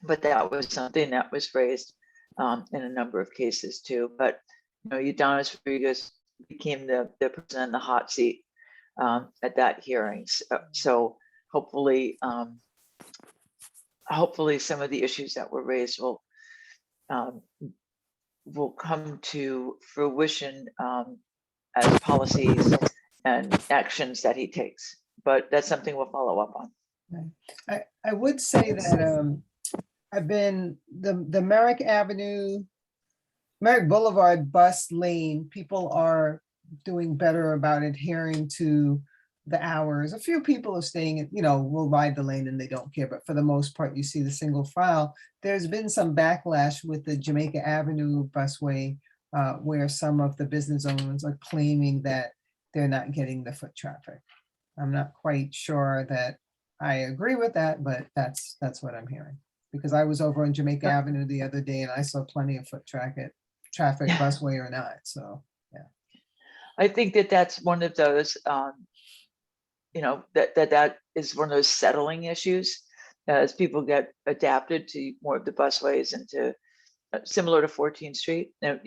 But that was something that was raised in a number of cases too. But Udonis Rodriguez became the person in the hot seat at that hearing. So hopefully some of the issues that were raised will come to fruition as policies and actions that he takes. But that's something we'll follow up on. I would say that I've been the Merrick Boulevard bus lane, people are doing better about adhering to the hours. A few people are staying, will ride the lane and they don't care, but for the most part, you see the single file. There's been some backlash with the Jamaica Avenue Busway, where some of the business owners are claiming that they're not getting the foot traffic. I'm not quite sure that I agree with that, but that's what I'm hearing. because I was over on Jamaica Avenue the other day and I saw plenty of foot traffic, busway or not, so, yeah. I think that that's one of those, that is one of those settling issues as people get adapted to more of the busways and to similar to 14th Street. There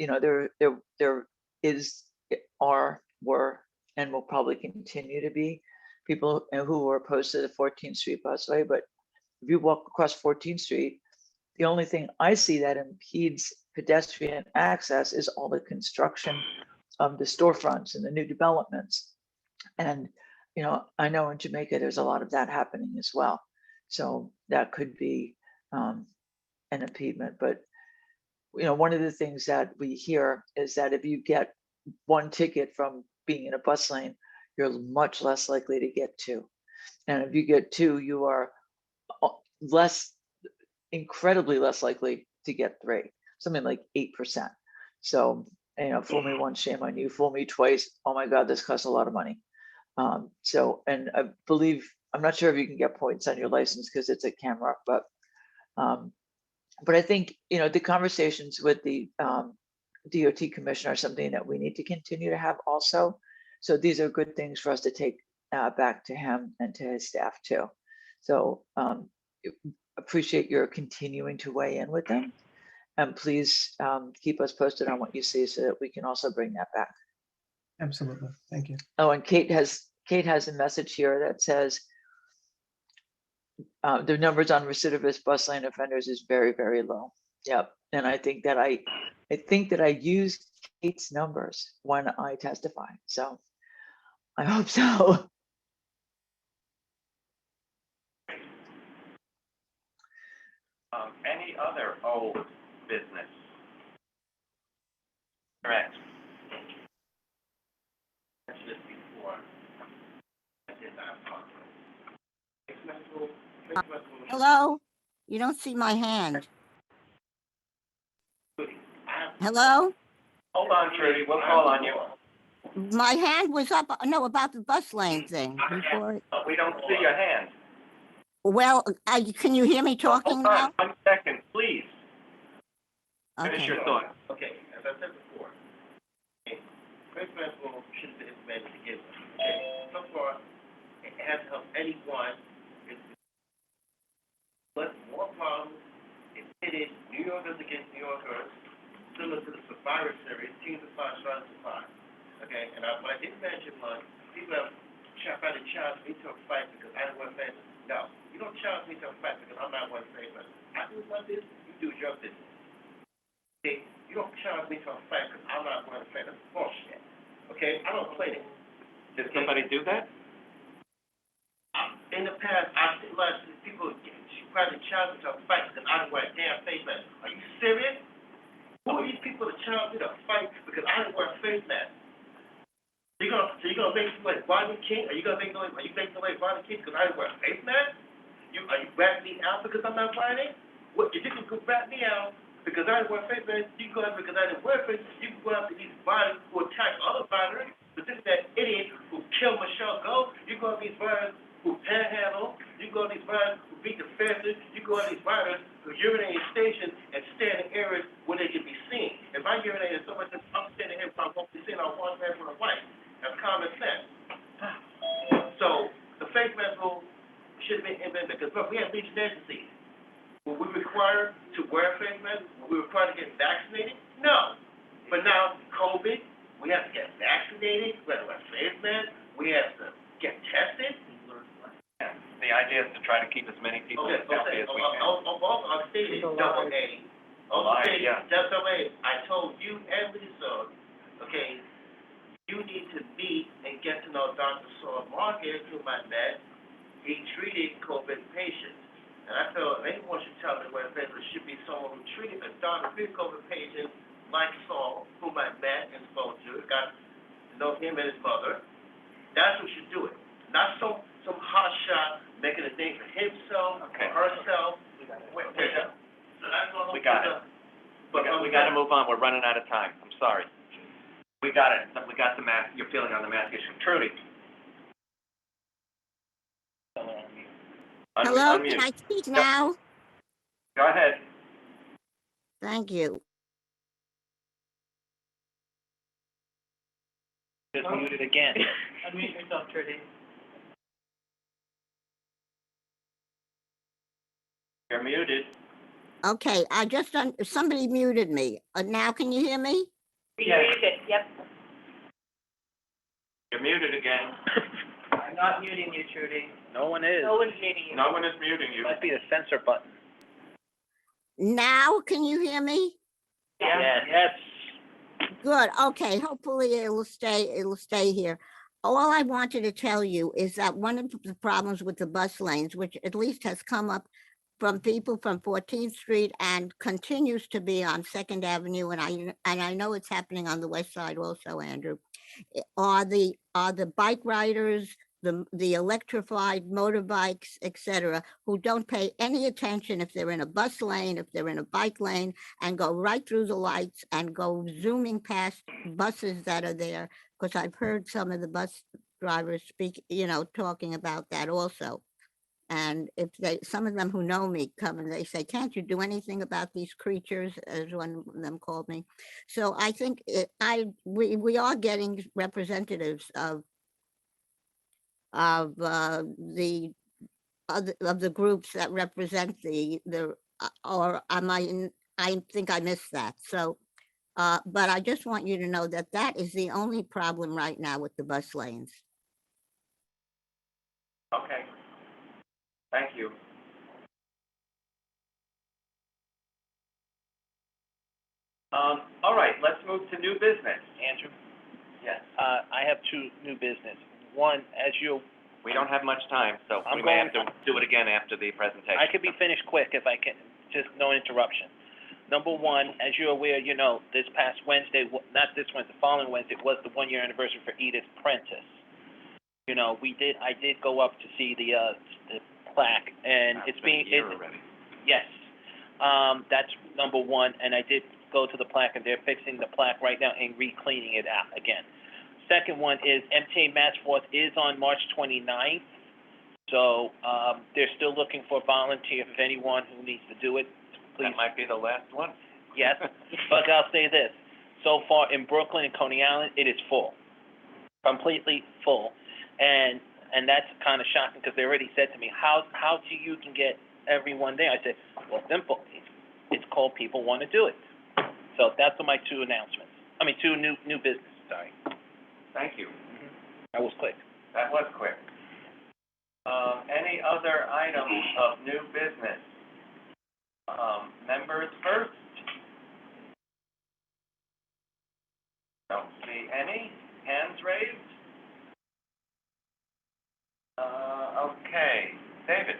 were, and will probably continue to be people who are opposed to the 14th Street busway. But if you walk across 14th Street, the only thing I see that impedes pedestrian access is all the construction of the storefronts and the new developments. And, I know in Jamaica, there's a lot of that happening as well. So that could be an impediment. But, one of the things that we hear is that if you get one ticket from being in a bus lane, you're much less likely to get two. And if you get two, you are incredibly less likely to get three, something like 8%. So, fool me once, shame on you. Fool me twice. Oh my God, this costs a lot of money. And I believe, I'm not sure if you can get points on your license because it's a camera, but I think, the conversations with the DOT commissioner are something that we need to continue to have also. So these are good things for us to take back to him and to his staff too. So appreciate your continuing to weigh in with them. And please keep us posted on what you see so that we can also bring that back. Absolutely. Thank you. Oh, and Kate has a message here that says the numbers on recidivist bus lane offenders is very, very low. Yep. And I think that I used Kate's numbers when I testify. So I hope so. Any other old business? Correct. Mentioned this before. I did not talk to him. Hello? You don't see my hand. Hello? Hold on, Trudy, we'll call on you. My hand was up, no, about the bus lane thing before. We don't see your hand. Well, can you hear me talking Hold now? on, 1 second, please. Finish Okay. your thought. Okay, as I said before, First Festival should be implemented together. Okay, so far, it hasn't helped anyone. It's less more problems. It pitted New Yorkers against New Yorkers, similar to the Survivor Series, Teams of Five, Stars of Five. Okay, and what I didn't mention was, people have tried to challenge me to a fight because I didn't want to say this. No, you don't challenge me to a fight because I'm not one famous. I do my business, you do your business. Okay, you don't challenge me to a fight because I'm not one famous. Bullshit. Okay, I don't play that. Did somebody do that? In the past, I've seen lots of people try to challenge me to a fight because I didn't wear a damn face mask. Are you serious? Who are these people to challenge me to a fight because I didn't wear a face mask? So you're gonna make me like Rodney King? Are you making me like Rodney King because I didn't wear a face mask? Are you ratting me out because I'm not fighting? What, if you can rat me out because I didn't wear a face mask, you can go after because I didn't wear a face mask, you can go after these fighters who attack other fighters, but this is that idiot who killed Michelle Go, you go after these fighters who panhandle, you go after these fighters who beat the fences, you go after these fighters who urinate in stations and stand in areas where they can be seen. If I urinate in so much, I'm standing here, I'm going to be seen on one hand with a wife. That's common sense. So the face mask rule should be implemented because look, we have legion agencies. Were we required to wear a face mask? Were we required to get vaccinated? No. But now COVID, we have to get vaccinated, we have to wear face masks, we have to get tested. Yeah. The idea is to try to keep as many people as healthy as we can. Also, I stated double A. Also stated double A. I told you and Lisa, okay, you need to meet and get to know Dr. Saul Marcus, whom I met. He treated COVID patients. And I felt if anyone should tell me where it should be someone who treated a doctor treated COVID patients like Saul, whom I met and spoke to, got to know him and his mother. That's who should do it. Not some hot shot making a name for himself or herself. So that's all. We got it. We got to move on. We're running out of time. I'm sorry. We got it. We got the mask. You're feeling on the mask issue. Trudy. Hello, can I speak now? Go ahead. Thank you. Just muted again. Unmute yourself, Trudy. You're muted. Okay, I just, somebody muted me. Now can you hear me? Yes. Yep. You're muted again. I'm not muting you, Trudy. No one is. No one's muting you. No one is muting you. Must be the censor button. Now can you hear me? Yeah. Yes. Good, okay, hopefully it'll stay here. All I wanted to tell you is that one of the problems with the bus lanes, which at least has come up from people from 14th Street and continues to be on Second Avenue, and I know it's happening on the west side also, Andrew, are the bike riders, the electrified motorbikes, etc., who don't pay any attention if they're in a bus lane, if they're in a bike lane, and go right through the lights and go zooming past buses that are there, because I've heard some of the bus drivers speak, talking about that also. And if some of them who know me come and they say, can't you do anything about these creatures, as one of them called me. So I think we are getting representatives of the groups that represent or I think I missed that. So, but I just want you to know that that is the only problem right now with the bus lanes. Okay. Thank you. All right, let's move to new business. Andrew, Yes. I have two new business. One, We don't have much time, so I'm we may have going- to do it again after the presentation. I could be finished quick if I can, just no interruption. Number one, as you're aware, this past Wednesday, not this Wednesday, the following Wednesday, was the 1-year anniversary for Edith Prentice. I did go up to see the plaque, and it's been a year being, already. yes. That's number one, and I did go to the plaque, and they're fixing the plaque right now and re-cleaning it out again. Second one is MTA Match Force is on March 29th, so they're still looking for volunteers, if anyone who needs to do it, please. That might be the last one. Yes, but I'll say this, so far in Brooklyn and Coney Island, it is full, completely full. And that's kind of shocking, because they already said to me, how do you can get everyone there? I said, well, simple, it's called people want to do it. So that's my two announcements, two new business, sorry. Thank you. That was quick. That was quick. Any other items of new business? Members first? Don't see any. Hands raised? Okay. David?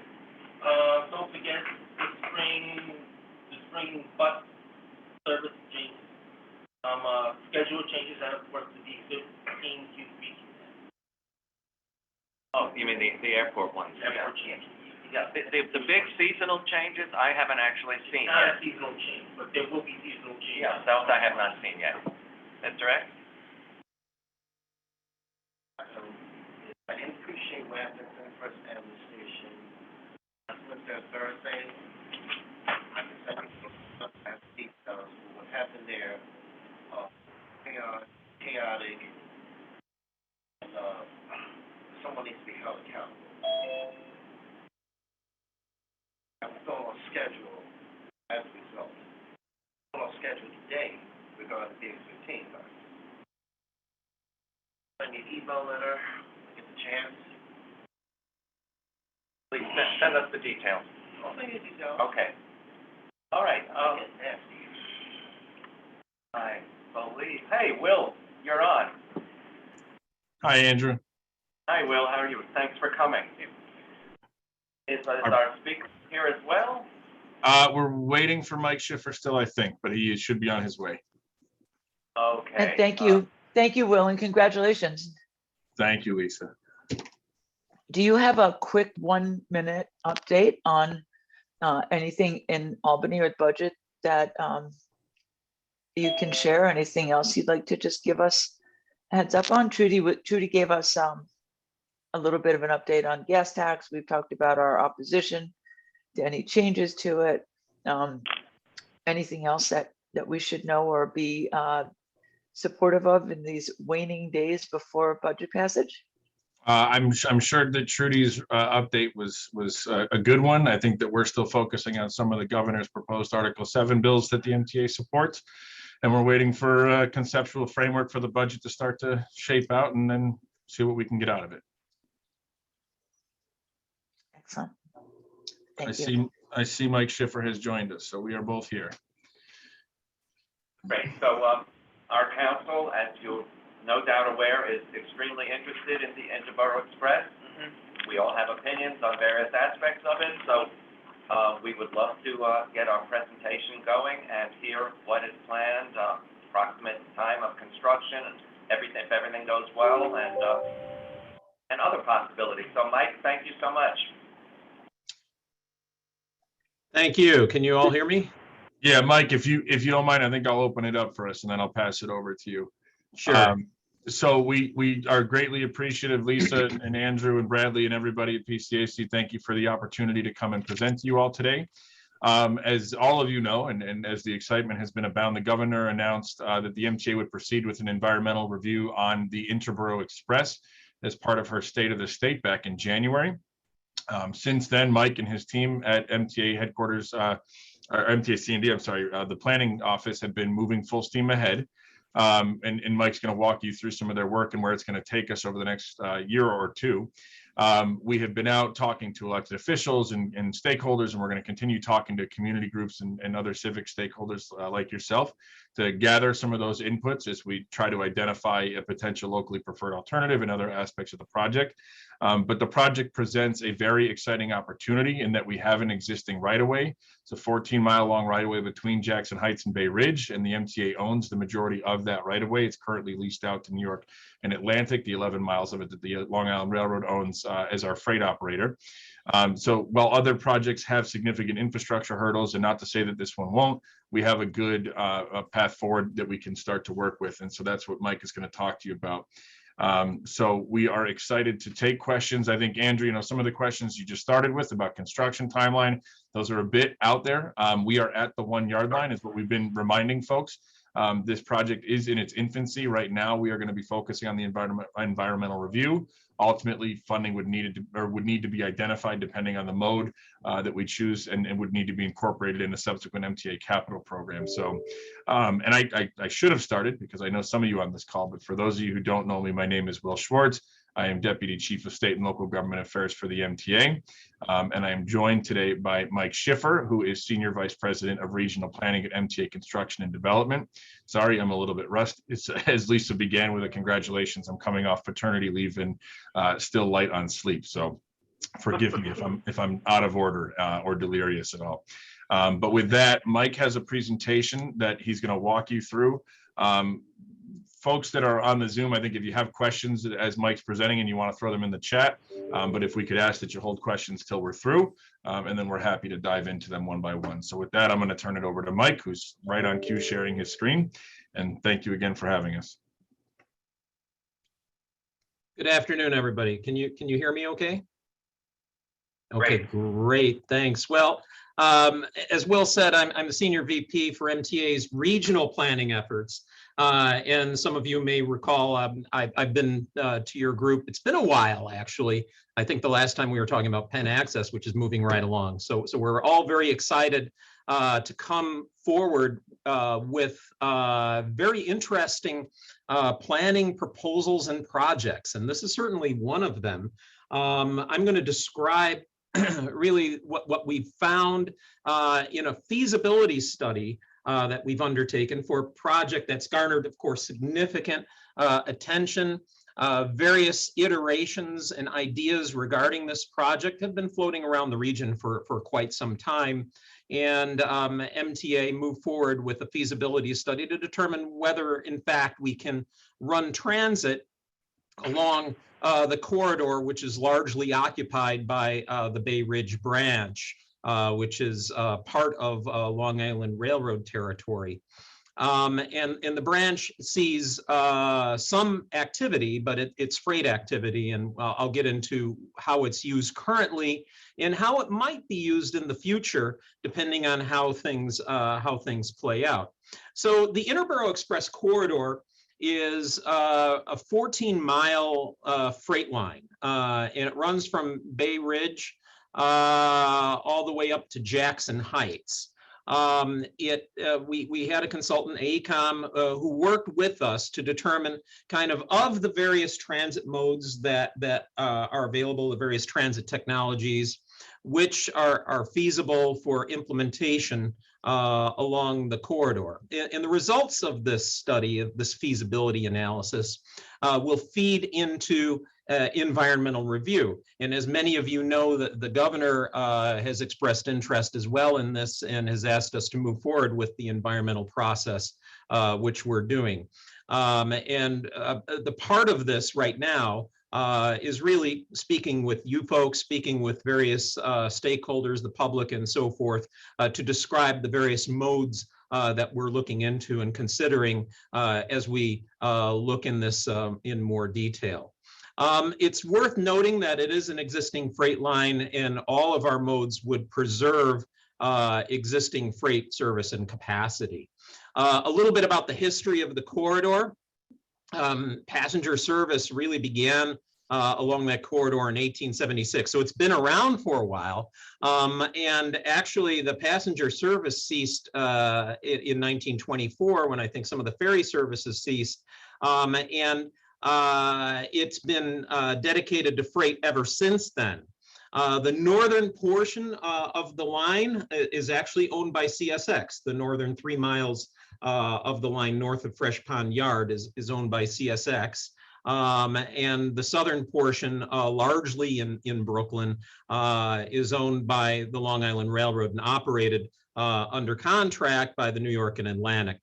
Don't forget the spring bus service changes. Schedule changes that work to be 15 Q3. Oh, you mean the airport ones? Airport changes. Yeah. The big seasonal changes, I haven't actually seen Not a yet. seasonal change, but there will be seasonal changes. Yeah, those I have not seen yet. Mr. X? I appreciate what happened at First Avenue Station. I went there Thursday. I can send you some details of what happened there. Chaotic. And, someone needs to be held accountable. I'm going on schedule as a result. I'm on schedule today regarding the X-15 bus. I need email letter, get the chance. Please send us the details. I'll send you the details. Okay. All right, I'll get nasty. I believe, hey, Will, you're on. Hi, Andrew. Hi, Will, how are you? Thanks for coming. Is our speaker here as well? We're waiting for Mike Schiffer still, I think, but he should be on his way. Okay. And thank you, Will, and congratulations. Thank you, Lisa. Do you have a quick 1-minute update on anything in Albany or budget that you can share? Anything else you'd like to just give us a heads up on? Trudy gave us a little bit of an update on gas tax. We've talked about our opposition to any changes to it. Anything else that we should know or be supportive of in these waning days before budget passage? I'm sure that Trudy's update was a good one. I think that we're still focusing on some of the governor's proposed Article 7 bills that the MTA supports. And we're waiting for a conceptual framework for the budget to start to shape out and then see what we can get out of it. Excellent. Thank you. I see Mike Schiffer has joined us, so we are both here. Great. So our council, as you're no doubt aware, is extremely interested in the Interborough Express. We all have opinions on various aspects of it, so we would love to get our presentation going and hear what is planned, approximate time of construction, and everything, if everything goes well, and other possibilities. So Mike, thank you so much. Thank you. Can you all hear me? Yeah, Mike, if you don't mind, I think I'll open it up for us and then I'll pass it over to you. Sure. So we are greatly appreciative, Lisa and Andrew and Bradley and everybody at PCAC. Thank you for the opportunity to come and present to you all today. As all of you know, and as the excitement has been abound, the governor announced that the MTA would proceed with an environmental review on the Interborough Express as part of her State of the State back in January. Since then, Mike and his team at MTA headquarters, or MTA C&D, I'm sorry, the planning office have been moving full steam ahead. And Mike's going to walk you through some of their work and where it's going to take us over the next year or two. We have been out talking to elected officials and stakeholders, and we're going to continue talking to community groups and other civic stakeholders like yourself to gather some of those inputs as we try to identify a potential locally preferred alternative and other aspects of the project. But the project presents a very exciting opportunity in that we have an existing right-of-way. It's a 14-mile long right-of-way between Jackson Heights and Bay Ridge, and the MTA owns the majority of that right-of-way. It's currently leased out to New York and Atlantic, the 11 miles of it that the Long Island Railroad owns as our freight operator. So while other projects have significant infrastructure hurdles, and not to say that this one won't, we have a good path forward that we can start to work with. And so that's what Mike is going to talk to you about. So we are excited to take questions. I think, Andrew, some of the questions you just started with about construction timeline, those are a bit out there. We are at the 1 yard line is what we've been reminding folks. This project is in its infancy. Right now, we are going to be focusing on the environmental review. Ultimately, funding would need to be identified depending on the mode that we choose, and would need to be incorporated in a subsequent MTA capital program. So, and I should have started because I know some of you on this call, but for those of you who don't know me, my name is Will Schwartz. I am Deputy Chief of State and Local Government Affairs for the MTA. And I am joined today by Mike Schiffer, who is Senior Vice President of Regional Planning at MTA Construction and Development. Sorry, I'm a little bit rusty. As Lisa began with a congratulations, I'm coming off paternity leave and still light on sleep. So forgive me if I'm out of order or delirious at all. But with that, Mike has a presentation that he's going to walk you through. Folks that are on the Zoom, I think if you have questions as Mike's presenting and you want to throw them in the chat, but if we could ask that you hold questions till we're through, and then we're happy to dive into them one by one. So with that, I'm going to turn it over to Mike, who's right on cue sharing his screen. And thank you again for having us. Good afternoon, everybody. Can you hear me okay? Okay, great. Thanks. Well, as Will said, I'm the Senior VP for MTA's regional planning efforts. And some of you may recall, I've been to your group. It's been a while, actually. I think the last time we were talking about Penn Access, which is moving right along. So we're all very excited to come forward with very interesting planning proposals and projects. And this is certainly one of them. I'm going to describe really what we've found in a feasibility study that we've undertaken for a project that's garnered, of course, significant attention. Various iterations and ideas regarding this project have been floating around the region for quite some time. And MTA moved forward with a feasibility study to determine whether, in fact, we can run transit along the corridor, which is largely occupied by the Bay Ridge branch, which is part of Long Island Railroad territory. And the branch sees some activity, but it's freight activity, and I'll get into how it's used currently and how it might be used in the future, depending on how things play out. So the Interborough Express Corridor is a 14-mile freight line, and it runs from Bay Ridge all the way up to Jackson Heights. We had a consultant, AECOM, who worked with us to determine kind of the various transit modes that are available, the various transit technologies, which are feasible for implementation along the corridor. And the results of this study, of this feasibility analysis, will feed into environmental review. And as many of you know, the governor has expressed interest as well in this and has asked us to move forward with the environmental process, which we're doing. The part of this right now is really speaking with you folks, speaking with various stakeholders, the public and so forth, to describe the various modes that we're looking into and considering as we look in this in more detail. It's worth noting that it is an existing freight line, and all of our modes would preserve existing freight service and capacity. A little bit about the history of the corridor. Passenger service really began along that corridor in 1876. So it's been around for a while. And actually the passenger service ceased in 1924, when I think some of the ferry services ceased. It's been dedicated to freight ever since then. The northern portion of the line is actually owned by CSX. The northern 3 miles of the line north of Fresh Pond Yard is owned by CSX. And the southern portion, largely in Brooklyn, is owned by the Long Island Railroad and operated under contract by the New York and Atlantic.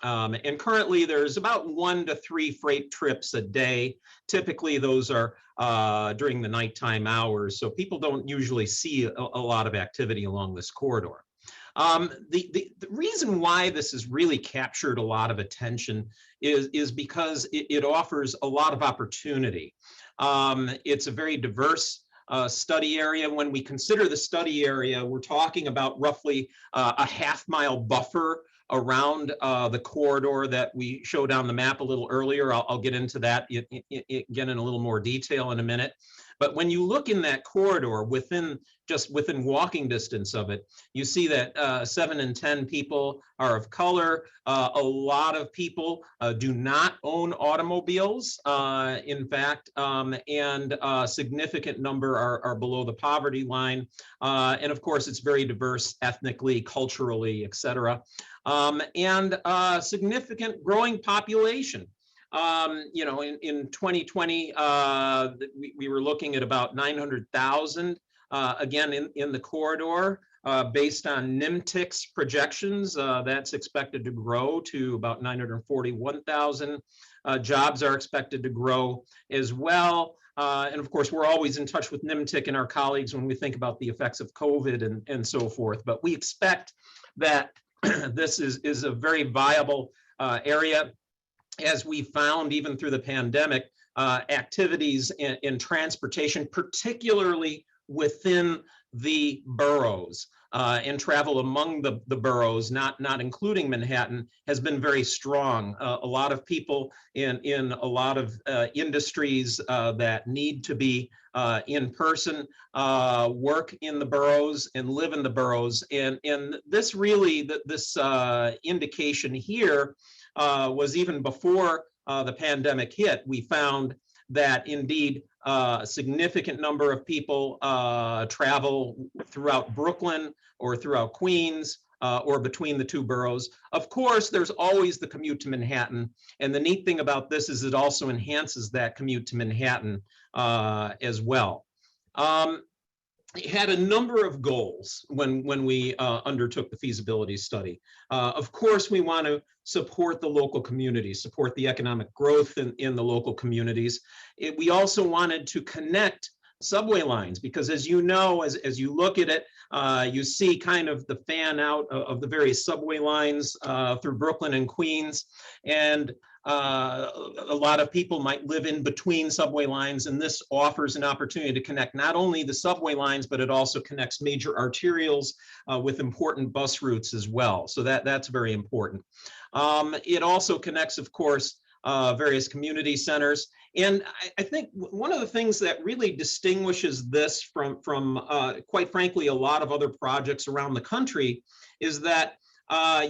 And currently there's about 1 to 3 freight trips a day. Typically those are during the nighttime hours, so people don't usually see a lot of activity along this corridor. The reason why this has really captured a lot of attention is because it offers a lot of opportunity. It's a very diverse study area. When we consider the study area, we're talking about roughly a half-mile buffer around the corridor that we showed on the map a little earlier. I'll get into that again in a little more detail in a minute. But when you look in that corridor, within walking distance of it, you see that 7 in 10 people are of color. A lot of people do not own automobiles, in fact, and a significant number are below the poverty line. And of course, it's very diverse ethnically, culturally, et cetera. And a significant growing population. You know, in 2020, we were looking at about 900,000, again, in the corridor, based on NYCTRC projections. That's expected to grow to about 941,000. Jobs are expected to grow as well. And of course, we're always in touch with NYCTRC and our colleagues when we think about the effects of COVID and so forth. But we expect that this is a very viable area. As we found even through the pandemic, activities in transportation, particularly within the boroughs, and travel among the boroughs, not including Manhattan, has been very strong. A lot of people in a lot of industries that need to be in person work in the boroughs and live in the boroughs. And this really, this indication here, was even before the pandemic hit. We found that indeed a significant number of people travel throughout Brooklyn or throughout Queens or between the 2 boroughs. Of course, there's always the commute to Manhattan. And the neat thing about this is it also enhances that commute to Manhattan as well. It had a number of goals when we undertook the feasibility study. Of course, we want to support the local communities, support the economic growth in the local communities. We also wanted to connect subway lines, because as you know, as you look at it, you see kind of the fan out of the various subway lines through Brooklyn and Queens. And a lot of people might live in between subway lines, and this offers an opportunity to connect not only the subway lines, but it also connects major arterials with important bus routes as well. So that's very important. It also connects, of course, various community centers. And I think one of the things that really distinguishes this from quite frankly, a lot of other projects around the country is that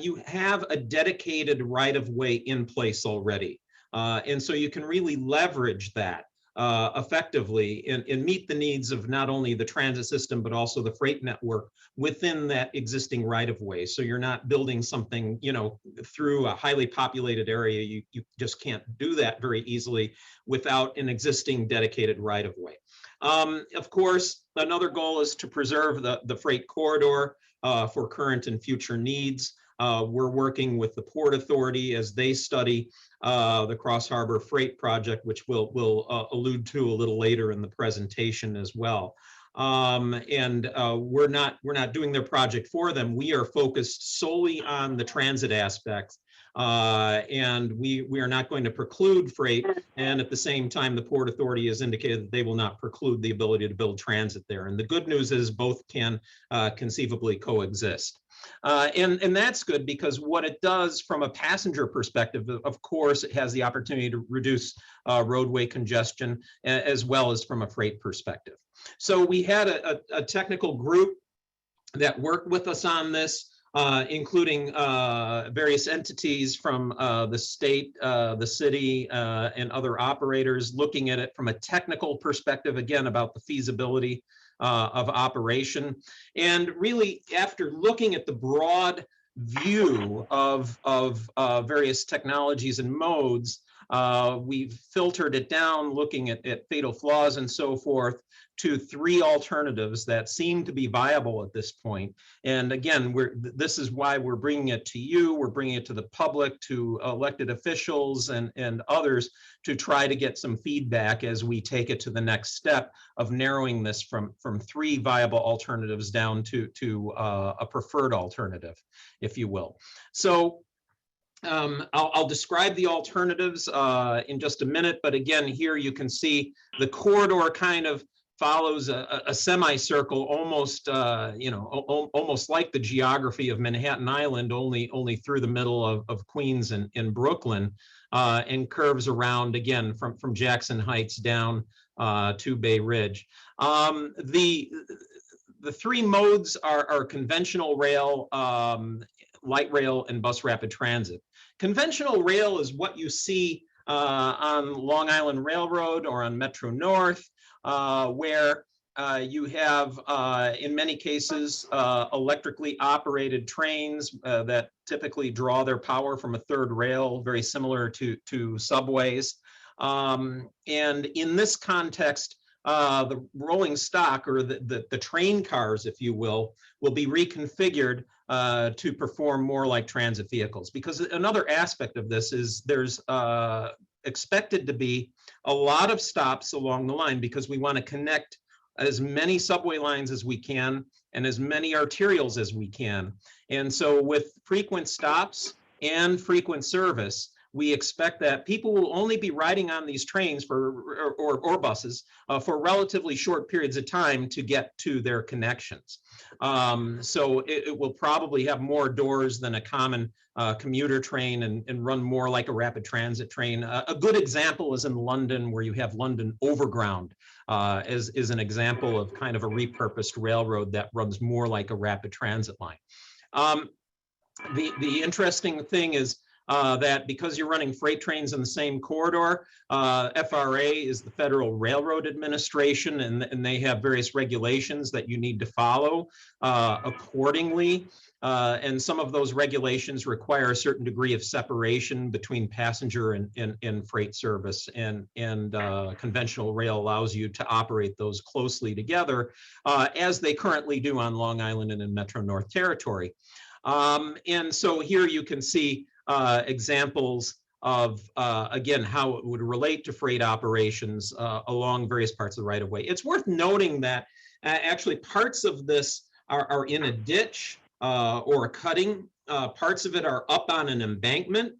you have a dedicated right-of-way in place already. And so you can really leverage that effectively and meet the needs of not only the transit system, but also the freight network within that existing right-of-way. So you're not building something, you know, through a highly populated area. You just can't do that very easily without an existing dedicated right-of-way. Of course, another goal is to preserve the freight corridor for current and future needs. We're working with the Port Authority as they study the Cross Harbor Freight Project, which we'll allude to a little later in the presentation as well. We're not doing their project for them. We are focused solely on the transit aspects. And we are not going to preclude freight. And at the same time, the Port Authority has indicated that they will not preclude the ability to build transit there. And the good news is both can conceivably coexist. And that's good, because what it does from a passenger perspective, of course, it has the opportunity to reduce roadway congestion, as well as from a freight perspective. So we had a technical group that worked with us on this, including various entities from the state, the city, and other operators, looking at it from a technical perspective, again, about the feasibility of operation. And really, after looking at the broad view of various technologies and modes, we've filtered it down, looking at fatal flaws and so forth, to 3 alternatives that seem to be viable at this point. And again, this is why we're bringing it to you. We're bringing it to the public, to elected officials and others, to try to get some feedback as we take it to the next step of narrowing this from 3 viable alternatives down to a preferred alternative, if you will. So I'll describe the alternatives in just a minute, but again, here you can see the corridor kind of follows a semicircle, almost almost like the geography of Manhattan Island, only through the middle of Queens and Brooklyn, and curves around again from Jackson Heights down to Bay Ridge. The 3 modes are conventional rail, light rail, and bus rapid transit. Conventional rail is what you see on Long Island Railroad or on Metro North, where you have, in many cases, electrically operated trains that typically draw their power from a third rail, very similar to subways. And in this context, the rolling stock, or the train cars, if you will be reconfigured to perform more like transit vehicles. Because another aspect of this is there's expected to be a lot of stops along the line, because we want to connect as many subway lines as we can and as many arterials as we can. And so with frequent stops and frequent service, we expect that people will only be riding on these trains or buses for relatively short periods of time to get to their connections. So it will probably have more doors than a common commuter train and run more like a rapid transit train. A good example is in London, where you have London Overground is an example of kind of a repurposed railroad that runs more like a rapid transit line. The interesting thing is that because you're running freight trains in the same corridor, FRA is the Federal Railroad Administration, and they have various regulations that you need to follow accordingly. And some of those regulations require a certain degree of separation between passenger and freight service, and conventional rail allows you to operate those closely together, as they currently do on Long Island and in Metro North Territory. And so here you can see examples of, again, how it would relate to freight operations along various parts of the right of way. It's worth noting that actually parts of this are in a ditch or a cutting. Parts of it are up on an embankment,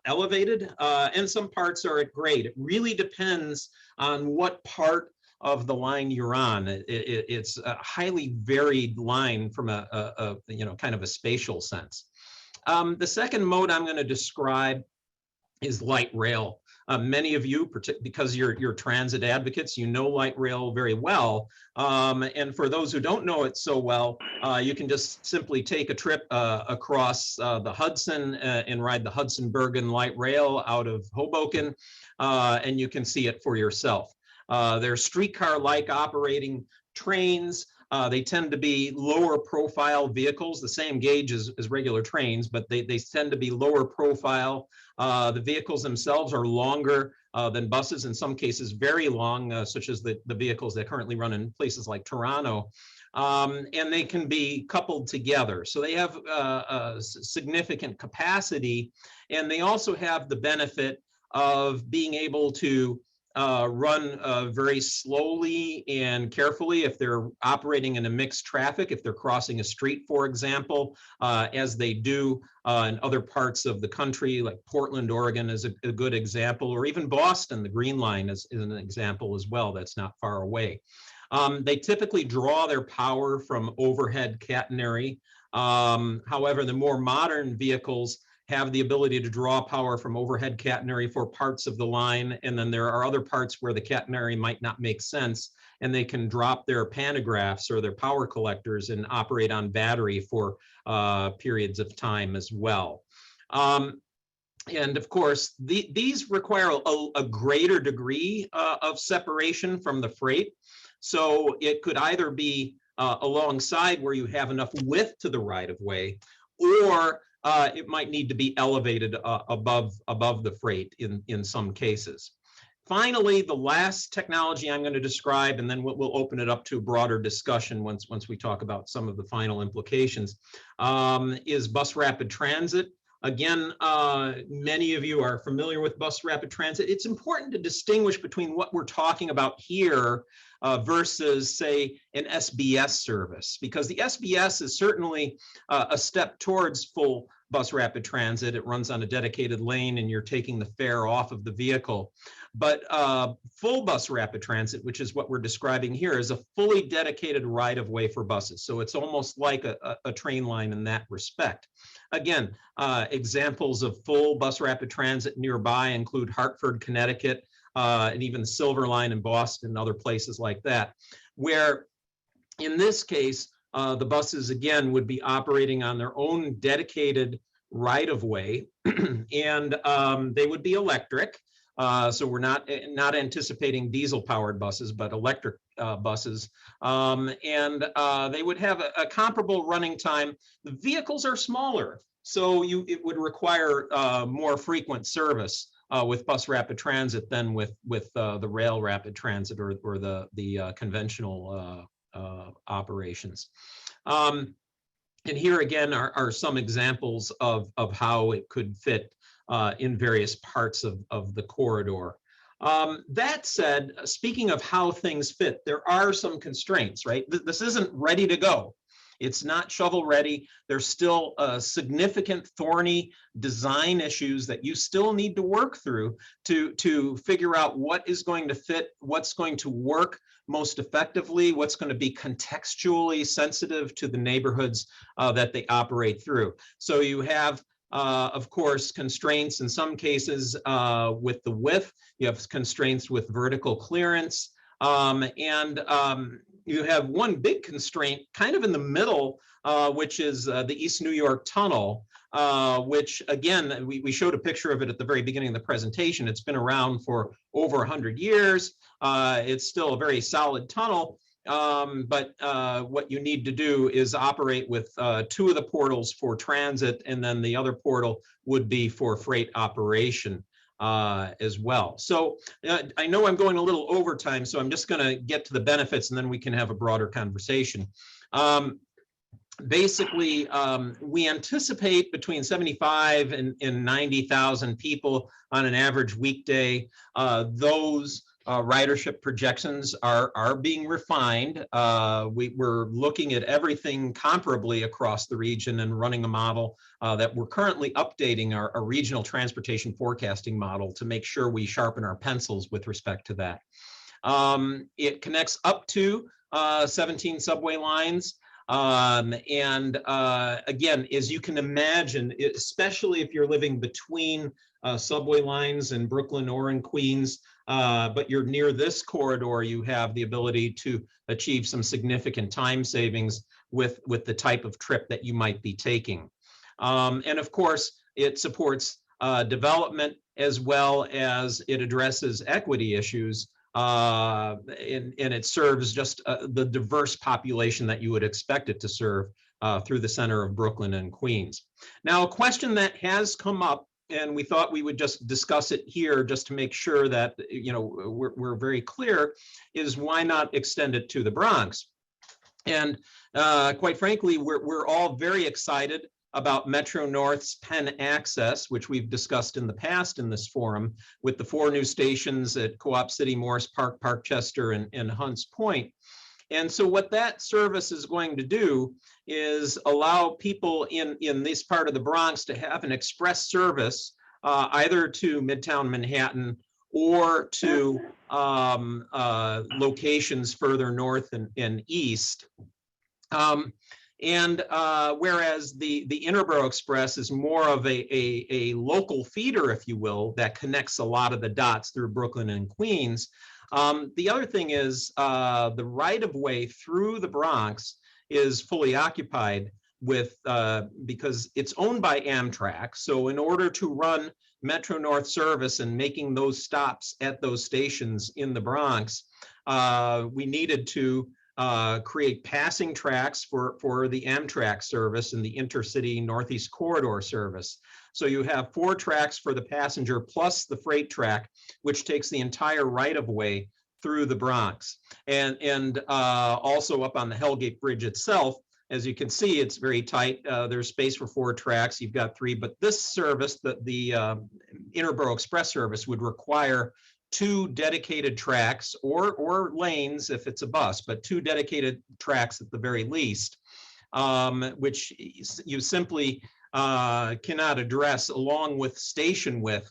elevated, and some parts are at grade. It really depends on what part of the line you're on. It's a highly varied line from a kind of a spatial sense. The second mode I'm going to describe is light rail. Many of you, because you're transit advocates, you know light rail very well. And for those who don't know it so well, you can just simply take a trip across the Hudson and ride the Hudson-Bergen light rail out of Hoboken, and you can see it for yourself. They're streetcar-like operating trains. They tend to be lower profile vehicles, the same gauge as regular trains, but they tend to be lower profile. The vehicles themselves are longer than buses, in some cases very long, such as the vehicles that currently run in places like Toronto. And they can be coupled together. So they have a significant capacity, and they also have the benefit of being able to run very slowly and carefully if they're operating in a mixed traffic, if they're crossing a street, for example, as they do in other parts of the country, like Portland, Oregon is a good example, or even Boston, the Green Line is an example as well that's not far away. They typically draw their power from overhead catenary. However, the more modern vehicles have the ability to draw power from overhead catenary for parts of the line, and then there are other parts where the catenary might not make sense, and they can drop their pantographs or their power collectors and operate on battery for periods of time as well. And of course, these require a greater degree of separation from the freight. So it could either be alongside where you have enough width to the right of way, or it might need to be elevated above the freight in some cases. Finally, the last technology I'm going to describe, and then we'll open it up to a broader discussion once we talk about some of the final implications, is bus rapid transit. Again, many of you are familiar with bus rapid transit. It's important to distinguish between what we're talking about here versus, say, an SBS service, because the SBS is certainly a step towards full bus rapid transit. It runs on a dedicated lane and you're taking the fare off of the vehicle. But full bus rapid transit, which is what we're describing here, is a fully dedicated right-of-way for buses. So it's almost like a train line in that respect. Again, examples of full bus rapid transit nearby include Hartford, Connecticut, and even the Silver Line in Boston and other places like that, where in this case, the buses, again, would be operating on their own dedicated right-of-way, and they would be electric. So we're not anticipating diesel-powered buses, but electric buses. And they would have a comparable running time. The vehicles are smaller, so it would require more frequent service with bus rapid transit than with the rail rapid transit or the conventional operations. And here again are some examples of how it could fit in various parts of the corridor. That said, speaking of how things fit, there are some constraints, right? This isn't ready to go. It's not shovel ready. There's still significant thorny design issues that you still need to work through to figure out what is going to fit, what's going to work most effectively, what's going to be contextually sensitive to the neighborhoods that they operate through. So you have, of course, constraints in some cases with the width. You have constraints with vertical clearance, and you have one big constraint kind of in the middle, which is the East New York Tunnel, which again, we showed a picture of it at the very beginning of the presentation. It's been around for over 100 years. It's still a very solid tunnel, but what you need to do is operate with 2 of the portals for transit, and then the other portal would be for freight operation as well. So I know I'm going a little overtime, so I'm just going to get to the benefits and then we can have a broader conversation. basically, we anticipate between 75 and 90,000 people on an average weekday. Those ridership projections are being refined. We're looking at everything comparably across the region and running a model that we're currently updating our regional transportation forecasting model to make sure we sharpen our pencils with respect to that. It connects up to 17 subway lines. Again, as you can imagine, especially if you're living between subway lines in Brooklyn or in Queens, but you're near this corridor, you have the ability to achieve some significant time savings with the type of trip that you might be taking. And of course, it supports development as well as it addresses equity issues. And it serves just the diverse population that you would expect it to serve through the center of Brooklyn and Queens. Now, a question that has come up, and we thought we would just discuss it here just to make sure that, you know, we're very clear, is why not extend it to the Bronx? And quite frankly, we're all very excited about Metro North's Penn Access, which we've discussed in the past in this forum, with the 4 new stations at Co-op City, Morris Park, Parkchester, and Hunts Point. And so what that service is going to do is allow people in this part of the Bronx to have an express service either to Midtown Manhattan or to locations further north and east. Whereas the Interborough Express is more of a local feeder, if you will, that connects a lot of the dots through Brooklyn and Queens. The other thing is the right-of-way through the Bronx is fully occupied with because it's owned by Amtrak. So in order to run Metro North service and making those stops at those stations in the Bronx, we needed to create passing tracks for the Amtrak service and the intercity Northeast Corridor service. So you have 4 tracks for the passenger plus the freight track, which takes the entire right-of-way through the Bronx. And also up on the Hellgate Bridge itself, as you can see, it's very tight. There's space for 4 tracks. You've got 3, but this service, the Interborough Express service, would require 2 dedicated tracks or lanes if it's a bus, but 2 dedicated tracks at the very least, which you simply cannot address along with station width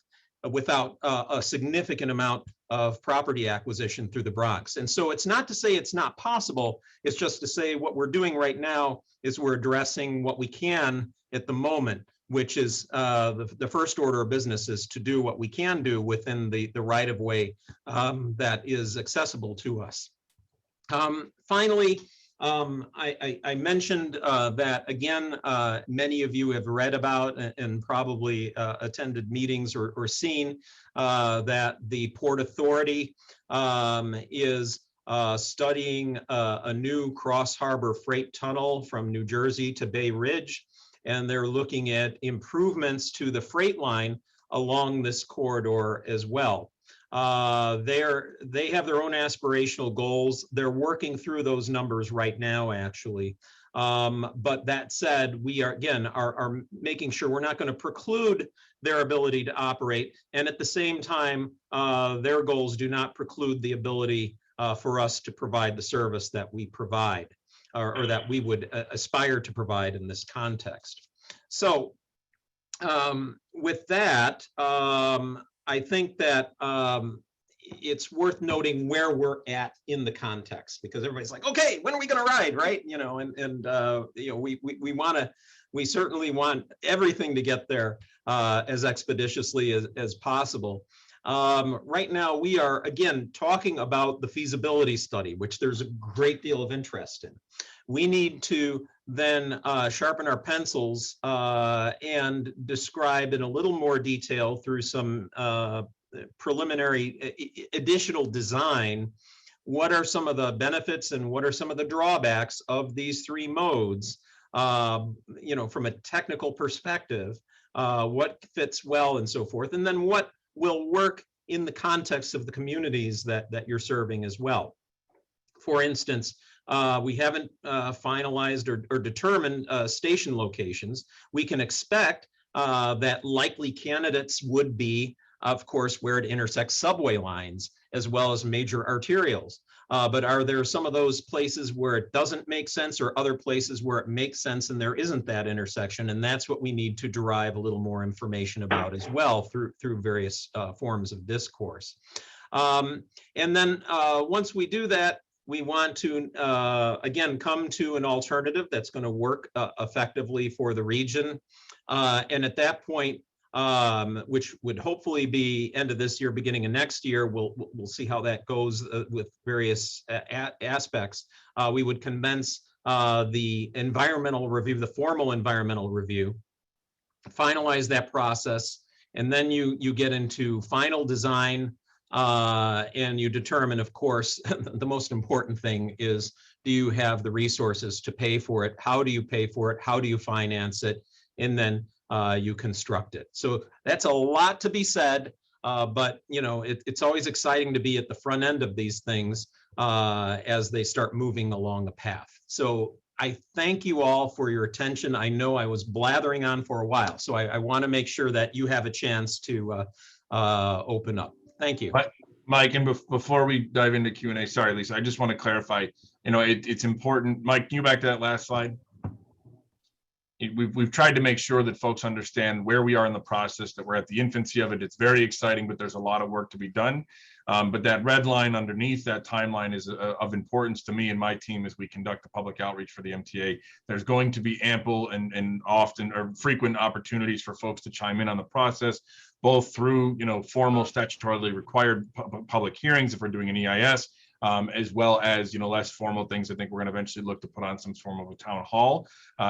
without a significant amount of property acquisition through the Bronx. And so it's not to say it's not possible, it's just to say what we're doing right now is we're addressing what we can at the moment, which is the first order of business is to do what we can do within the right-of-way that is accessible to us. Finally, I mentioned that, again, many of you have read about and probably attended meetings or seen that the Port Authority is studying a new cross-harbor freight tunnel from New Jersey to Bay Ridge. And they're looking at improvements to the freight line along this corridor as well. They have their own aspirational goals. They're working through those numbers right now, actually. But that said, we are making sure we're not going to preclude their ability to operate. And at the same time, their goals do not preclude the ability for us to provide the service that we provide. Or that we would aspire to provide in this context. So with that, I think that it's worth noting where we're at in the context, because everybody's like, okay, when are we going to ride, right? You know, you know, we certainly want everything to get there as expeditiously as possible. Right now, we are, again, talking about the feasibility study, which there's a great deal of interest in. We need to then sharpen our pencils and describe in a little more detail through some preliminary additional design, what are some of the benefits and what are some of the drawbacks of these 3 modes, you know, from a technical perspective, what fits well and so forth, and then what will work in the context of the communities that you're serving as well. For instance, We haven't finalized or determined station locations. We can expect that likely candidates would be, of course, where it intersects subway lines as well as major arterials. But are there some of those places where it doesn't make sense, or other places where it makes sense and there isn't that intersection? And that's what we need to derive a little more information about as well through various forms of discourse. And then once we do that, we want to, again, come to an alternative that's going to work effectively for the region. And at that point, which would hopefully be end of this year, beginning of next year, we'll see how that goes with various aspects. We would commence the environmental review, the formal environmental review, finalize that process, and then you get into final design. And you determine, of course, the most important thing is, do you have the resources to pay for it? How do you pay for it? How do you finance it? And then you construct it. So that's a lot to be said, but you know, it's always exciting to be at the front end of these things as they start moving along the path. So I thank you all for your attention. I know I was blathering on for a while, so I want to make sure that you have a chance to open up. Thank you. Mike, and before we dive into Q&A, sorry, Lisa, I just want to clarify, you know, it's important. Mike, can you back to that last slide? We've tried to make sure that folks understand where we are in the process, that we're at the infancy of it. It's very exciting, but there's a lot of work to be done. But that red line underneath that timeline is of importance to me and my team as we conduct the public outreach for the MTA. There's going to be ample and often or frequent opportunities for folks to chime in on the process, both through, you know, formal statutorily required public hearings if we're doing an EIS, as well as, you know, less formal things. I think we're going to eventually look to put on some form of a town hall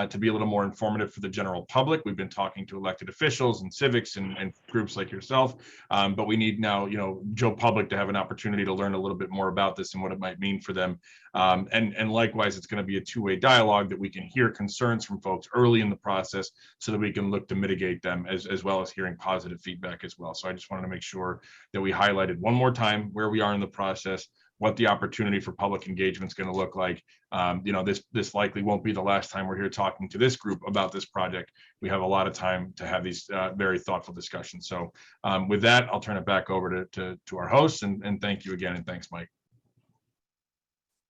to be a little more informative for the general public. We've been talking to elected officials and civics and groups like yourself, but we need now, you know, Joe Public to have an opportunity to learn a little bit more about this and what it might mean for them. And likewise, it's going to be a two-way dialogue that we can hear concerns from folks early in the process so that we can look to mitigate them as well as hearing positive feedback as well. So I just wanted to make sure that we highlighted one more time where we are in the process, what the opportunity for public engagement is going to look like. You know, this likely won't be the last time we're here talking to this group about this project. We have a lot of time to have these very thoughtful discussions. So with that, I'll turn it back over to our hosts, and thank you again, and thanks, Mike.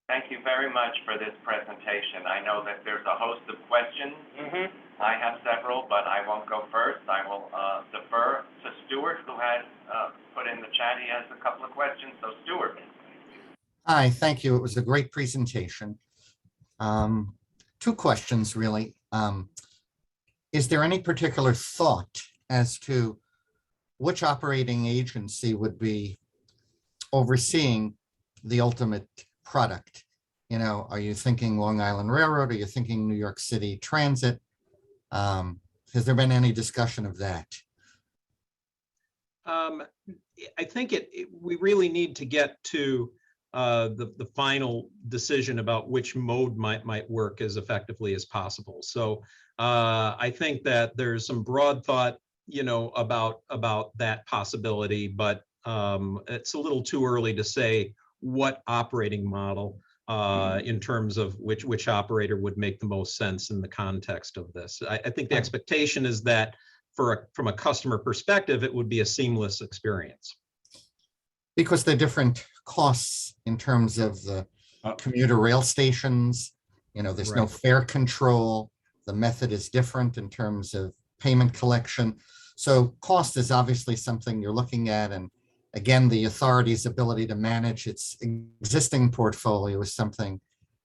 Thank you very much for this presentation. I know that there's a host of questions. I have several, but I won't go first. I will defer to Stuart, who has put in the chat. He has a couple of questions. So Stuart. Hi, thank you. It was a great presentation. Two questions, really. Is there any particular thought as to which operating agency would be overseeing the ultimate product? You know, are you thinking Long Island Railroad? Are you thinking New York City Transit? Has there been any discussion of that? I think we really need to get to the final decision about which mode might work as effectively as possible. So I think that there's some broad thought, you know, about that possibility, but it's a little too early to say what operating model in terms of which operator would make the most sense in the context of this. I think the expectation is that from a customer perspective, it would be a seamless experience. Because they're different costs in terms of the commuter rail stations, you know, there's no fare control. The method is different in terms of payment collection. So cost is obviously something you're looking at. And again, the authority's ability to manage its existing portfolio is something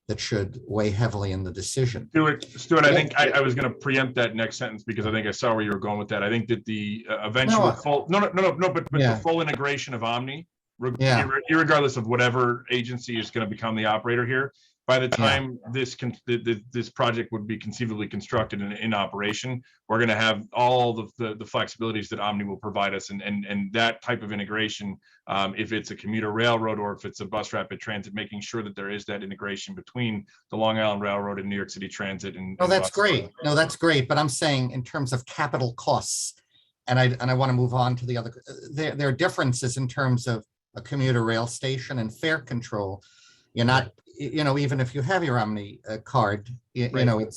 that should weigh heavily in the decision. Stuart, I think I was going to preempt that next sentence because I think I saw where you were going with that. I think that the eventual but the full integration of Omni, irregardless of whatever agency is going to become the operator here, by the time this project would be conceivably constructed and in operation, we're going to have all the flexibilities that Omni will provide us, and that type of integration, if it's a commuter railroad or if it's a bus rapid transit, making sure that there is that integration between the Long Island Railroad and New York City Transit. Oh, that's great. No, that's great. But I'm saying in terms of capital costs, and I want to move on to the other. There are differences in terms of a commuter rail station and fare control. You're not even if you have your Omni card, you Right. know,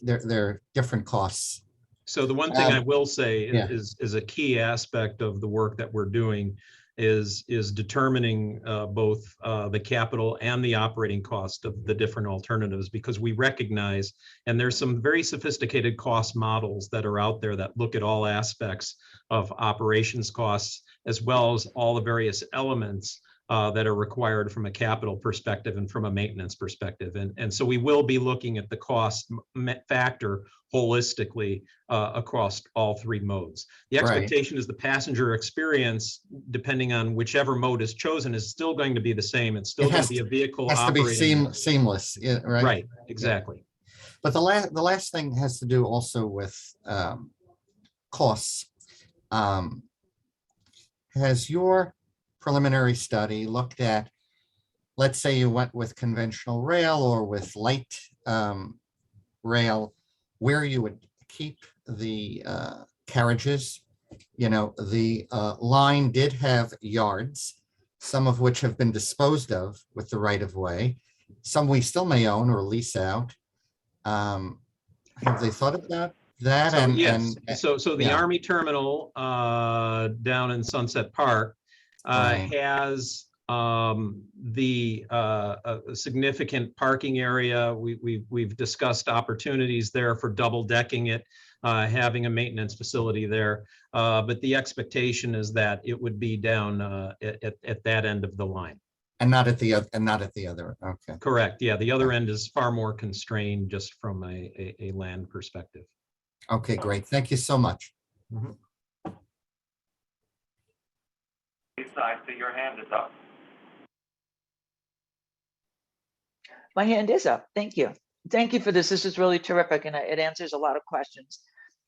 they're different costs. So the one thing I will say yeah. is a key aspect of the work that we're doing is determining both the capital and the operating cost of the different alternatives, because we recognize, and there's some very sophisticated cost models that are out there that look at all aspects of operations costs, as well as all the various elements that are required from a capital perspective and from a maintenance perspective. And so we will be looking at the cost factor holistically across all three modes. The expectation is the passenger experience, depending on whichever mode is chosen, is still going to be the same. It's still going to be a vehicle operating. Has to be seamless, yeah, right? Right, exactly. But the last thing has to do also with costs. Has your preliminary study looked at, let's say you went with conventional rail or with light rail, where you would keep the carriages? You know, the line did have yards, some of which have been disposed of with the right of way. Some we still may own or lease out. Have they thought about that? So yes, so the yeah. Army Terminal down in Sunset Park has the significant parking area. We've discussed opportunities there for double decking it, having a maintenance facility there. But the expectation is that it would be down at that end of the line. And not at the other. Okay. Correct. Yeah, the other end is far more constrained just from a land perspective. Okay, great. Thank you so much. Mm-hmm. Lisa, I see your hand is up. My hand is up. Thank you. Thank you for this. This is really terrific, and it answers a lot of questions,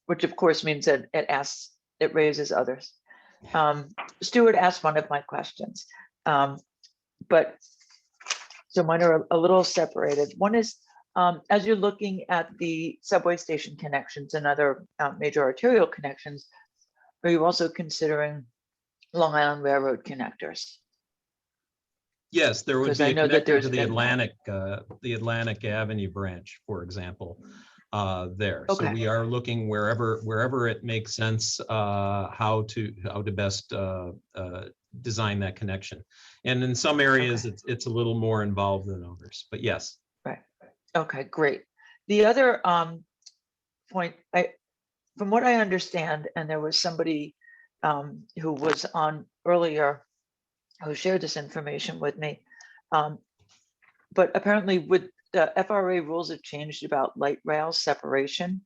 which of course means that it raises others. Stuart asked one of my questions, but so mine are a little separated. One is, as you're looking at the subway station connections and other major arterial connections, are you also considering Long Island Railroad connectors? Yes, there would be I a know that connector there's to the Atlantic Avenue branch, for example, there. Okay. So we are looking wherever it makes sense, how to best design that connection. And in some areas, it's a little more involved than others, but yes. Right. Okay, great. The other point, from what I understand, and there was somebody who was on earlier who shared this information with me, but apparently with the FRA rules have changed about light rail separation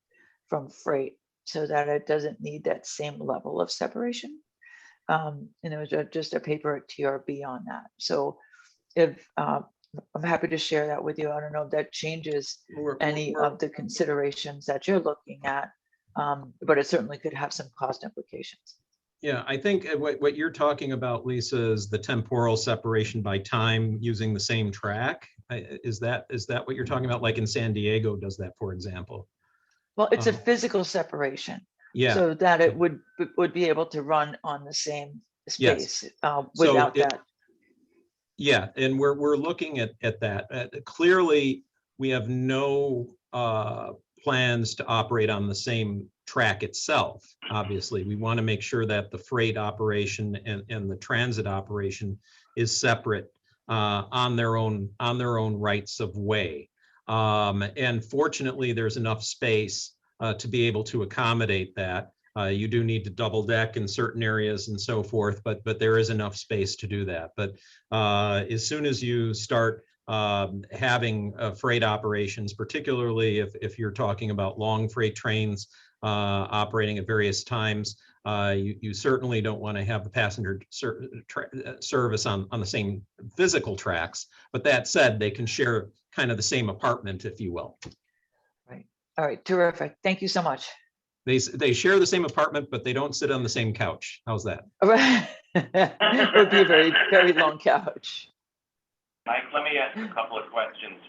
from freight so that it doesn't need that same level of separation. And there was just a paper at TRB on that. So if I'm happy to share that with you. I don't know if that changes any of the considerations that you're looking at, but it certainly could have some cost implications. Yeah, I think what you're talking about, Lisa, is the temporal separation by time using the same track. Is that what you're talking about? Like in San Diego does that, for example? Well, it's a physical separation. Yeah. So that it would be able to run on the same space without that. Yeah, and we're looking at that. Clearly, we have no plans to operate on the same track itself. Obviously, we want to make sure that the freight operation and the transit operation is separate on their own rights of way. And fortunately, there's enough space to be able to accommodate that. You do need to double deck in certain areas and so forth, but there is enough space to do that. But as soon as you start having freight operations, particularly if you're talking about long freight trains operating at various times, you certainly don't want to have the passenger service on the same physical tracks. But that said, they can share kind of the same apartment, if you will. Right. All right. Terrific. Thank you so much. They share the same apartment, but they don't sit on the same couch. How's that? Right. It would be a very, very long couch. Mike, let me ask a couple of questions.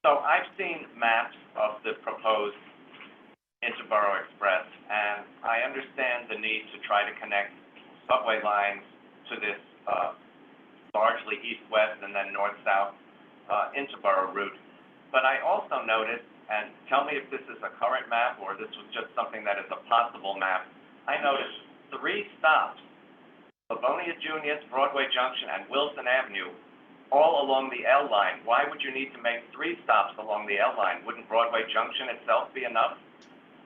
So I've seen maps of the proposed Interborough Express, and I understand the need to try to connect subway lines to this largely east-west and then north-south into Borough Route. But I also noticed, and tell me if this is a current map or this was just something that is a possible map, I noticed 3 stops, Livonia Junius, Broadway Junction, and Wilson Avenue, all along the L line. Why would you need to make 3 stops along the L line? Wouldn't Broadway Junction itself be enough?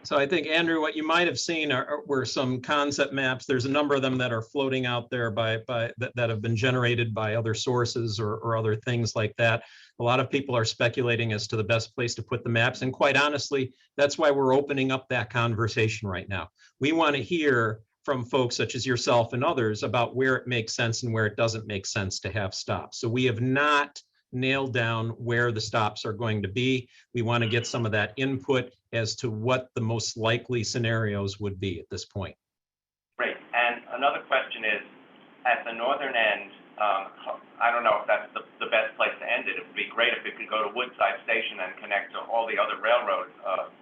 So I think, Andrew, what you might have seen were some concept maps. There's a number of them that are floating out there that have been generated by other sources or other things like that. A lot of people are speculating as to the best place to put the maps. And quite honestly, that's why we're opening up that conversation right now. We want to hear from folks such as yourself and others about where it makes sense and where it doesn't make sense to have stops. So we have not nailed down where the stops are going to be. We want to get some of that input as to what the most likely scenarios would be at this point. Great. And another question is, at the northern end, I don't know if that's the best place to end it. It would be great if it could go to Woodside Station and connect to all the other railroad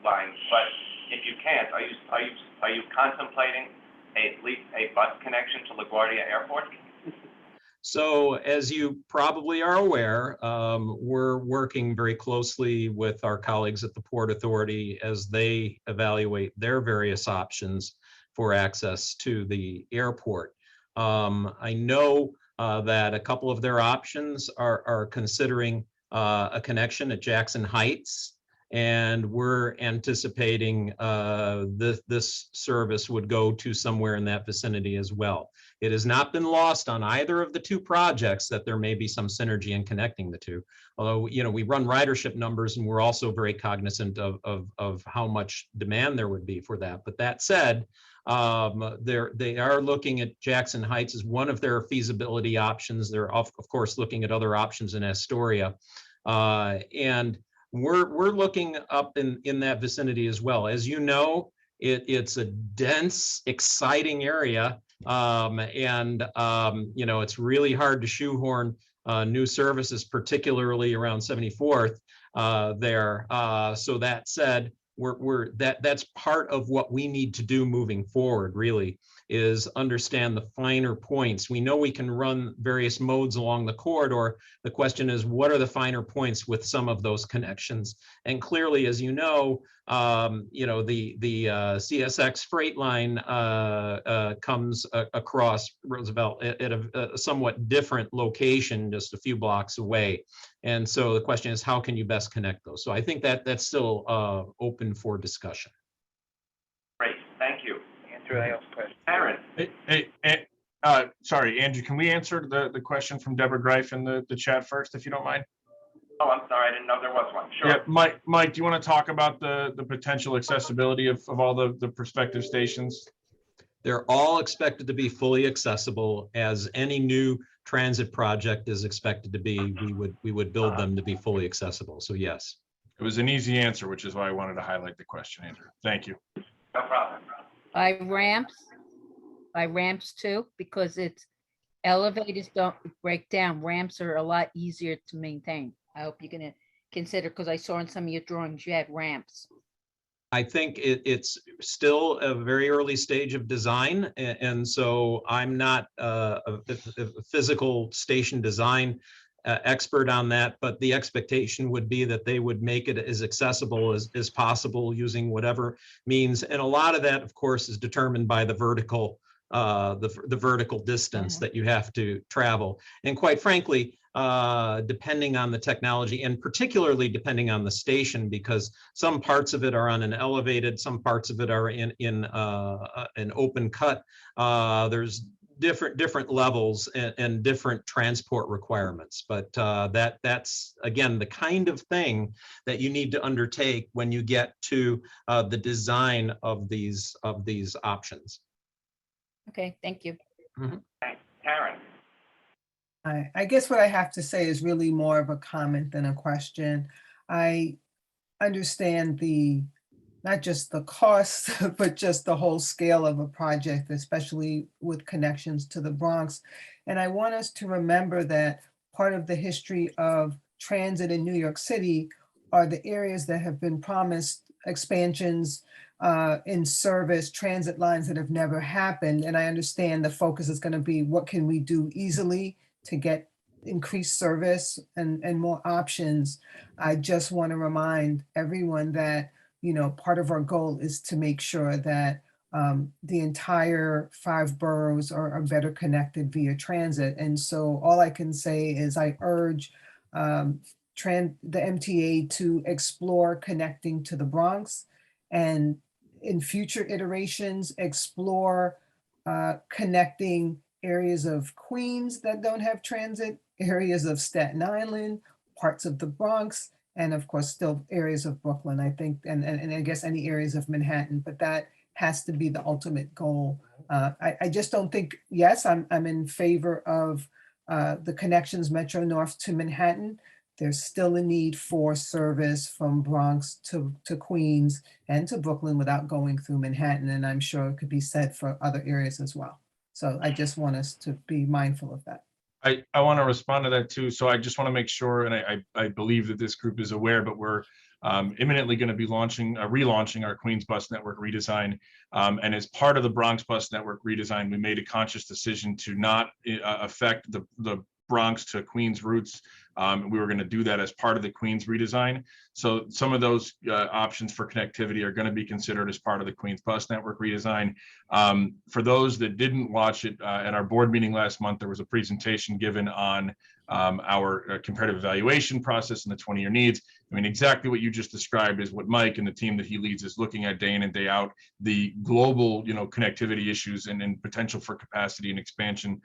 lines. But if you can't, are you contemplating at least a bus connection to LaGuardia Airport? So as you probably are aware, we're working very closely with our colleagues at the Port Authority as they evaluate their various options for access to the airport. I know that a couple of their options are considering a connection at Jackson Heights, and we're anticipating this service would go to somewhere in that vicinity as well. It has not been lost on either of the 2 projects that there may be some synergy in connecting the 2. Although, you know, we run ridership numbers and we're also very cognizant of how much demand there would be for that. But that said, they are looking at Jackson Heights as one of their feasibility options. They're of course looking at other options in Astoria. And we're looking up in that vicinity as well. As you know, it's a dense, exciting area. You know, it's really hard to shoehorn new services, particularly around 74th there. So that said, that's part of what we need to do moving forward, really, is understand the finer points. We know we can run various modes along the corridor. The question is, what are the finer points with some of those connections? And clearly, as you know, the CSX freight line comes across Roosevelt at a somewhat different location, just a few blocks away. And so the question is, how can you best connect those? So I think that's still open for discussion. Great, thank you. Andrew, I have a question. Aaron. Sorry, Andrew, can we answer the question from Deborah Greif in the chat first, if you don't mind? Oh, I'm sorry, I didn't know there was one. Sure. Yeah, Mike, do you want to talk about the potential accessibility of all the prospective stations? They're all expected to be fully accessible, as any new transit project is expected to be. We would build them to be fully accessible. So yes. It was an easy answer, which is why I wanted to highlight the question, Andrew. Thank you. No problem. By ramps too, because it's elevators don't break down. Ramps are a lot easier to maintain. I hope you're gonna consider, because I saw in some of your drawings you had ramps. I think it's still a very early stage of design, and so I'm not a physical station design expert on that, but the expectation would be that they would make it as accessible as possible using whatever means. And a lot of that, of course, is determined by the vertical distance that you have to travel. And quite frankly, depending on the technology, and particularly depending on the station, because some parts of it are on an elevated, some parts of it are in an open cut. There's different levels and different transport requirements, but that's again the kind of thing that you need to undertake when you get to the design of these options. Okay, thank you. Mhm. Thanks. Karen. I guess what I have to say is really more of a comment than a question. I understand not just the cost, but just the whole scale of a project, especially with connections to the Bronx. And I want us to remember that part of the history of transit in New York City are the areas that have been promised expansions in service, transit lines that have never happened. And I understand the focus is going to be what can we do easily to get increased service and more options, I just want to remind everyone that, you know, part of our goal is to make sure that the entire 5 boroughs are better connected via transit. And so all I can say is I urge the MTA to explore connecting to the Bronx, and in future iterations, explore connecting areas of Queens that don't have transit, areas of Staten Island, parts of the Bronx, and of course, still areas of Brooklyn, I think, and I guess any areas of Manhattan, but that has to be the ultimate goal. I just don't think, yes, I'm in favor of the connections Metro North to Manhattan. There's still a need for service from Bronx to Queens and to Brooklyn without going through Manhattan, and I'm sure it could be said for other areas as well. So I just want us to be mindful of that. I want to respond to that too. So I just want to make sure, and I believe that this group is aware, but we're imminently going to be relaunching our Queens bus network redesign. And as part of the Bronx bus network redesign, we made a conscious decision to not affect the Bronx to Queens routes. We were going to do that as part of the Queens redesign. So some of those options for connectivity are going to be considered as part of the Queens bus network redesign. For those that didn't watch it, at our board meeting last month, there was a presentation given on our comparative evaluation process and the 20-year needs. I mean, exactly what you just described is what Mike and the team that he leads is looking at day in and day out, the global, connectivity issues and potential for capacity and expansion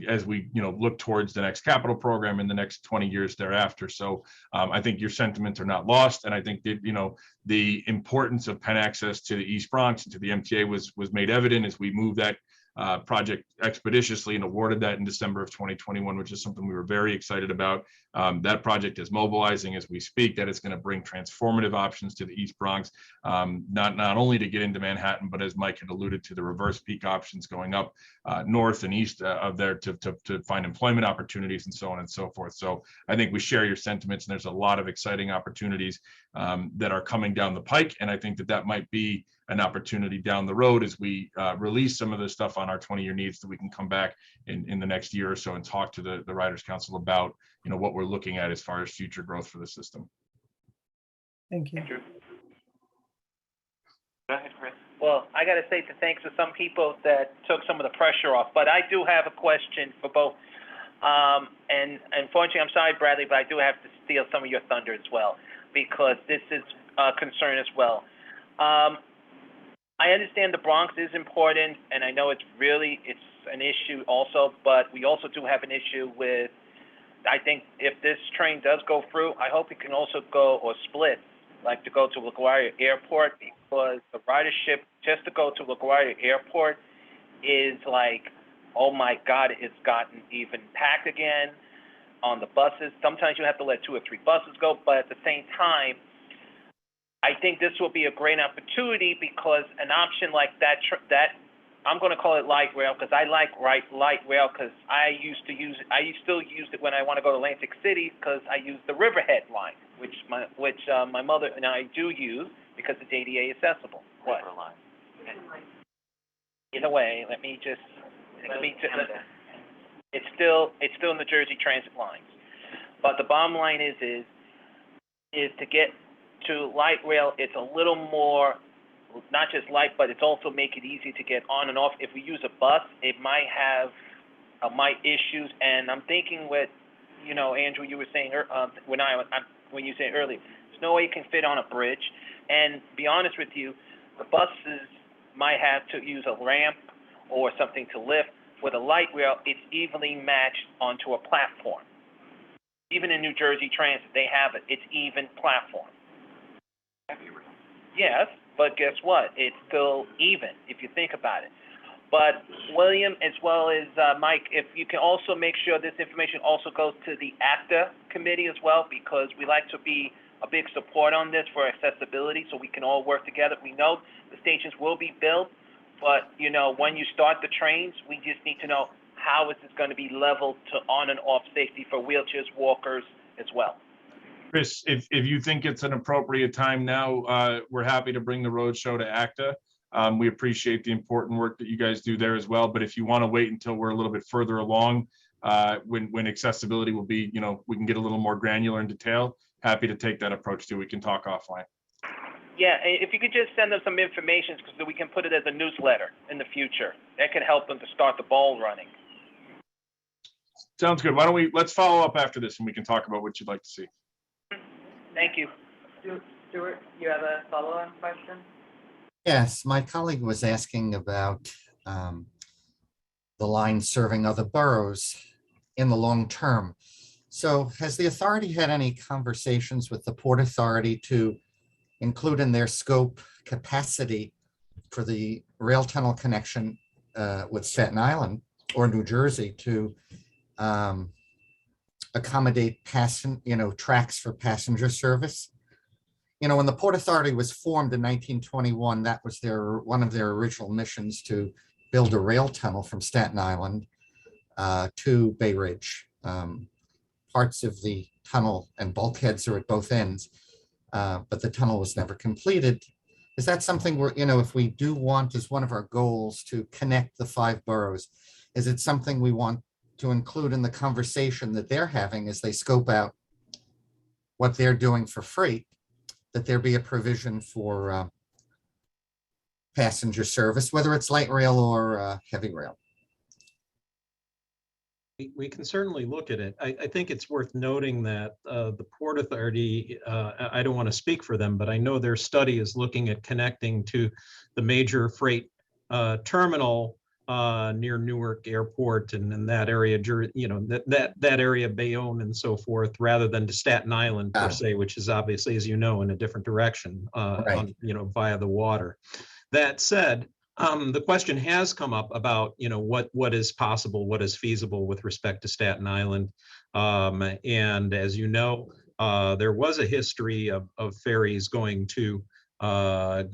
as we, look towards the next capital program in the next 20 years thereafter. So I think your sentiments are not lost. And I think that, the importance of Penn access to the East Bronx and to the MTA was made evident as we moved that project expeditiously and awarded that in December of 2021, which is something we were very excited about. That project is mobilizing as we speak, that it's going to bring transformative options to the East Bronx, not only to get into Manhattan, but as Mike had alluded to, the reverse peak options going up north and east of there to find employment opportunities and so on and so forth. So I think we share your sentiments, and there's a lot of exciting opportunities that are coming down the pike. And I think that might be an opportunity down the road as we release some of the stuff on our 20-year needs, that we can come back in the next year or so and talk to the Riders Council about, what we're looking at as far as future growth for the system. Thank you. Andrew? Go ahead, Chris. Well, I got to say thanks to some people that took some of the pressure off, but I do have a question for both. And unfortunately, I'm sorry, Bradley, but I do have to steal some of your thunder as well, because this is a concern as well. I understand the Bronx is important, and I know it's an issue also, but we also do have an issue with, I think if this train does go through, I hope it can also go or split, like to go to LaGuardia Airport, because the ridership just to go to LaGuardia Airport is like, oh my God, it's gotten even packed again on the buses. Sometimes you have to let 2 or 3 buses go, but at the same time, I think this will be a great opportunity, because an option like that I'm going to call it light rail, because I like light rail, because I still use it when I want to go to Atlantic City, because I use the Riverhead line, which my mother and I do use because it's ADA accessible. What? Either way, it's still in the Jersey Transit lines. But the bottom line is to get to light rail, it's a little more, not just light, but it's also make it easy to get on and off. If we use a bus, it might have issues, and I'm thinking with, Andrew, you were saying when you said earlier, there's no way it can fit on a bridge. And be honest with you, the buses might have to use a ramp or something to lift. With a light rail, it's evenly matched onto a platform. Even in New Jersey Transit, they have it. It's even platform. Yes, but guess what? It's still even if you think about it. But William, as well as Mike, if you can also make sure this information also goes to the ACTA committee as well, because we like to be a big support on this for accessibility, so we can all work together. We know the stations will be built, but when you start the trains, we just need to know how is this going to be leveled to on and off safety for wheelchairs, walkers as well. Chris, if you think it's an appropriate time now, we're happy to bring the roadshow to ACTA. We appreciate the important work that you guys do there as well. But if you want to wait until we're a little bit further along, when accessibility will be, we can get a little more granular in detail. Happy to take that approach too. We can talk offline. Yeah, if you could just send them some information, because we can put it as a newsletter in the future. That could help them to start the ball running. Sounds good. Let's follow up after this and we can talk about what you'd like to see. Thank you. Stuart, you have a follow-on question? Yes, my colleague was asking about the line serving other boroughs in the long term. So has the authority had any conversations with the Port Authority to include in their scope capacity for the rail tunnel connection with Staten Island or New Jersey to accommodate tracks for passenger service? When the Port Authority was formed in 1921, that was one of their original missions, to build a rail tunnel from Staten Island to Bay Ridge. Parts of the tunnel and bulkheads are at both ends, but the tunnel was never completed. Is that something where, if we do want as one of our goals to connect the 5 boroughs, is it something we want to include in the conversation that they're having as they scope out what they're doing for freight, that there be a provision for passenger service, whether it's light rail or heavy rail? We can certainly look at it. I think it's worth noting that the Port Authority, I don't want to speak for them, but I know their study is looking at connecting to the major freight terminal near Newark Airport and that area, that area, Bayonne and so forth, rather than to Staten Island per se, which is obviously, as you know, in a different direction, Right. Via the water. That said, the question has come up about, what is possible, what is feasible with respect to Staten Island. And as you know, there was a history of ferries going to the,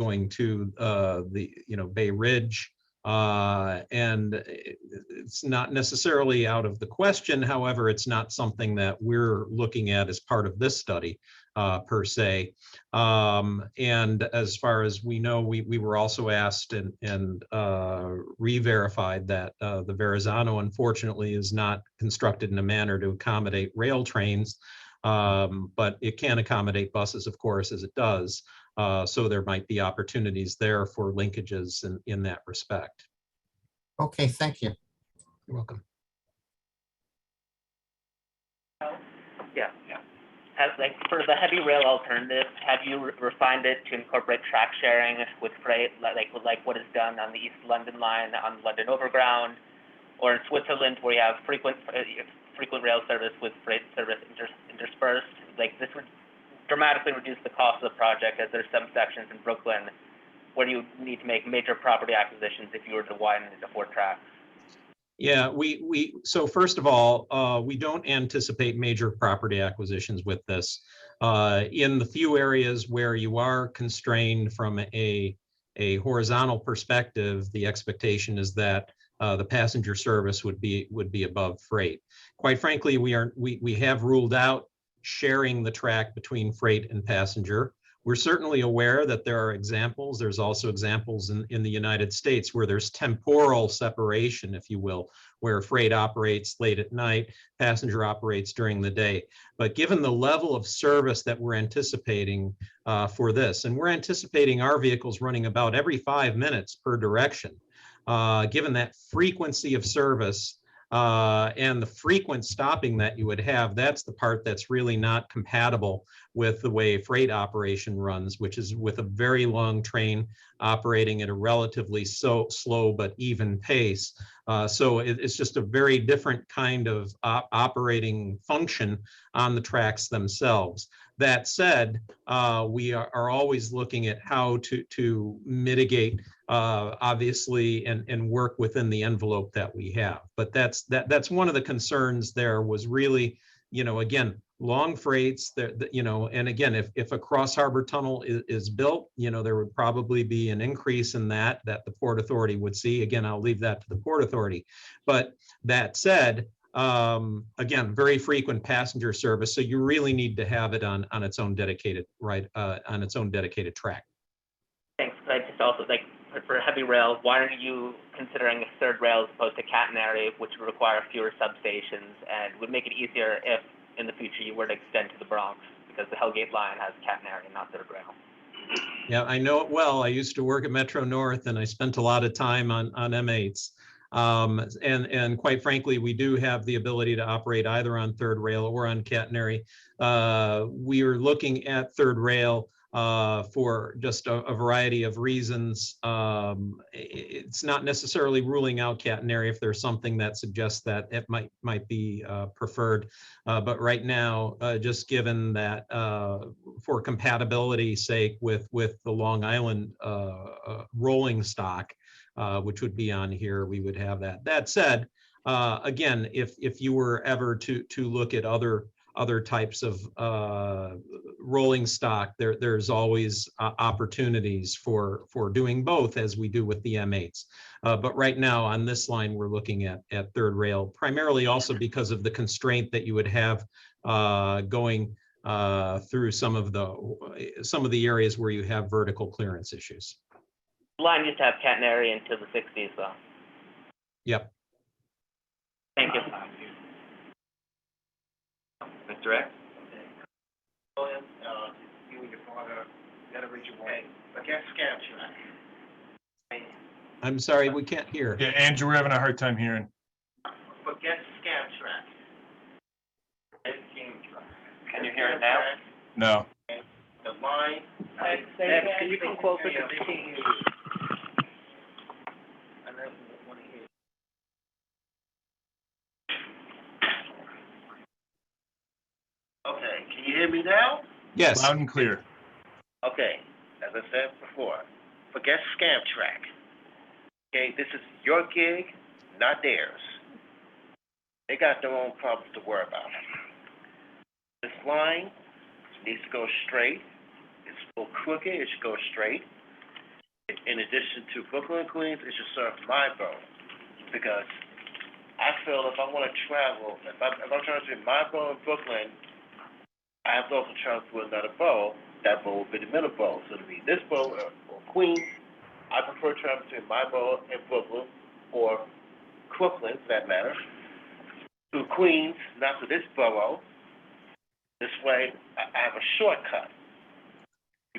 Bay Ridge. And it's not necessarily out of the question. However, it's not something that we're looking at as part of this study per se. And as far as we know, we were also asked and re-verified that the Verrazano, unfortunately, is not constructed in a manner to accommodate rail trains, but it can accommodate buses, of course, as it does. So there might be opportunities there for linkages in that respect. Okay, thank you. You're welcome. Yeah. Like for the heavy rail alternative, have you refined it to incorporate track sharing with freight, like what is done on the East London line on London Overground, or in Switzerland where you have frequent rail service with freight service interspersed? Like this would dramatically reduce the cost of the project, as there's some sections in Brooklyn where you need to make major property acquisitions if you were to widen it to 4 tracks. Yeah, so first of all, we don't anticipate major property acquisitions with this. In the few areas where you are constrained from a horizontal perspective, the expectation is that the passenger service would be above freight. Quite frankly, we have ruled out sharing the track between freight and passenger. We're certainly aware that there are examples. There's also examples in the United States where there's temporal separation, if you will, where freight operates late at night, passenger operates during the day. But given the level of service that we're anticipating for this, and we're anticipating our vehicles running about every 5 minutes per direction, given that frequency of service, and the frequent stopping that you would have, that's the part that's really not compatible with the way freight operation runs, which is with a very long train operating at a relatively slow but even pace. So it's just a very different kind of operating function on the tracks themselves. That said, we are always looking at how to mitigate, obviously, and work within the envelope that we have. But that's one of the concerns there was really, again, long freights, and again, if a cross harbor tunnel is built, there would probably be an increase in that the Port Authority would see. Again, I'll leave that to the Port Authority. But that said, again, very frequent passenger service. So you really need to have it on its own dedicated, on its own dedicated track. Thanks. Could I just also like for heavy rail, why aren't you considering a third rail as opposed to catenary, which would require fewer substations and would make it easier if in the future you were to extend to the Bronx, because the Hellgate line has catenary and not third rail. Yeah, I know it well. I used to work at Metro North and I spent a lot of time on M8s. And quite frankly, we do have the ability to operate either on third rail or on catenary. We are looking at third rail for just a variety of reasons. It's not necessarily ruling out catenary if there's something that suggests that it might be preferred. But right now, just given that for compatibility's sake with the Long Island rolling stock, which would be on here, we would have that. That said, again, if you were ever to look at other types of rolling stock, there's always opportunities for doing both, as we do with the M8s. But right now on this line, we're looking at third rail, primarily also because of the constraint that you would have going through some of the areas where you have vertical clearance issues. The line used to have catenary into the 60s, though. Yep. Thank you. Mr. X? William, you and your father, gotta reach your way. Forget scam track. I'm sorry, we can't hear. Yeah, Andrew, we're having a hard time hearing. Forget scam track. Can you hear it now? No. The line. Can you come closer to the TV? I never want to hear. Okay, can you hear me now? Yes. Loud and clear. Okay, as I said before, forget scam track. Okay, this is your gig, not theirs. They got their own problems to worry about. This line needs to go straight. It's a little crooked, it should go straight. In addition to Brooklyn and Queens, it should serve my borough. Because I feel if I want to travel, if I'm trying to do my borough in Brooklyn, I have to also travel through another borough. That borough will be the middle borough. So it'll be this borough or Queens. I prefer traveling between my borough and Brooklyn, or Crooklyn for that matter, through Queens, not to this borough. This way, I have a shortcut.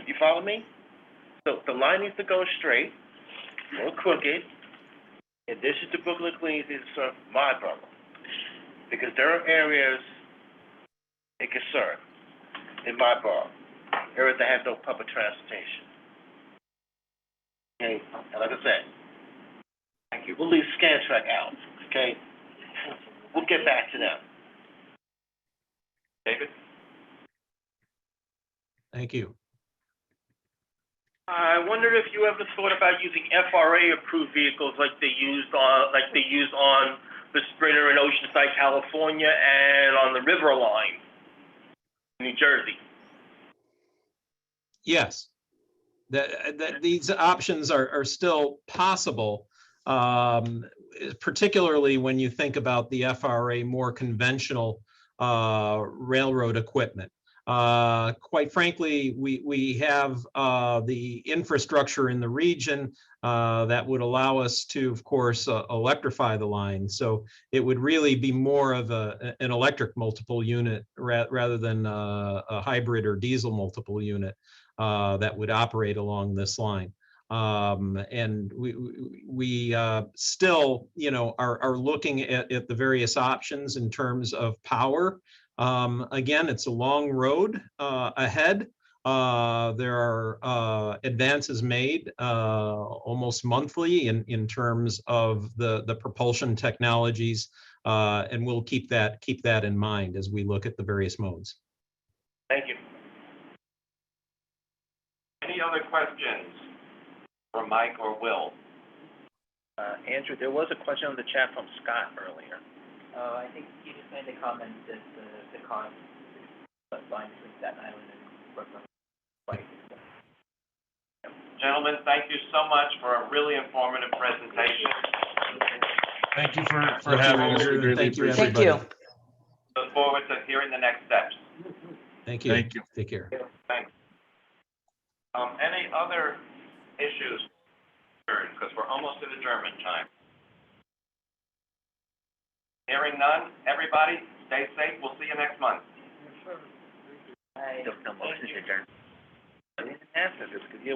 You follow me? So the line needs to go straight, a little crooked. In addition to Brooklyn, Queens, it serve my borough. Because there are areas it can serve in my borough, areas that have no public transportation. Okay, and like I said, thank you. We'll leave Scantrack out, okay? We'll get back to them. David? Thank you. I wondered if you ever thought about using FRA-approved vehicles like they use on the Sprinter in Oceanside, California, and on the River Line, New Jersey. Yes, that these options are still possible, particularly when you think about the FRA more conventional railroad equipment. Quite frankly, we have the infrastructure in the region that would allow us to, of course, electrify the line. So it would really be more of an electric multiple unit rather than a hybrid or diesel multiple unit that would operate along this line. And we still, are looking at the various options in terms of power. Again, it's a long road ahead. There are advances made almost monthly in terms of the propulsion technologies, and we'll keep that in mind as we look at the various modes. Thank you. Any other questions for Mike or Will? Andrew, there was a question on the chat from Scott earlier. I think you just made the comment that the cost line between Staten Island and Brooklyn. Gentlemen, thank you so much for a really informative presentation. Thank you for having us. We greatly Thank you, appreciate it. everybody. Look forward to hearing the next steps. Thank you. Thank you. Take care. Thanks. Any other issues, because we're almost at adjournment time. Hearing none, everybody, stay safe. We'll see you next month. Yes, sir. Don't know, motion to adjourn. I didn't ask this, because you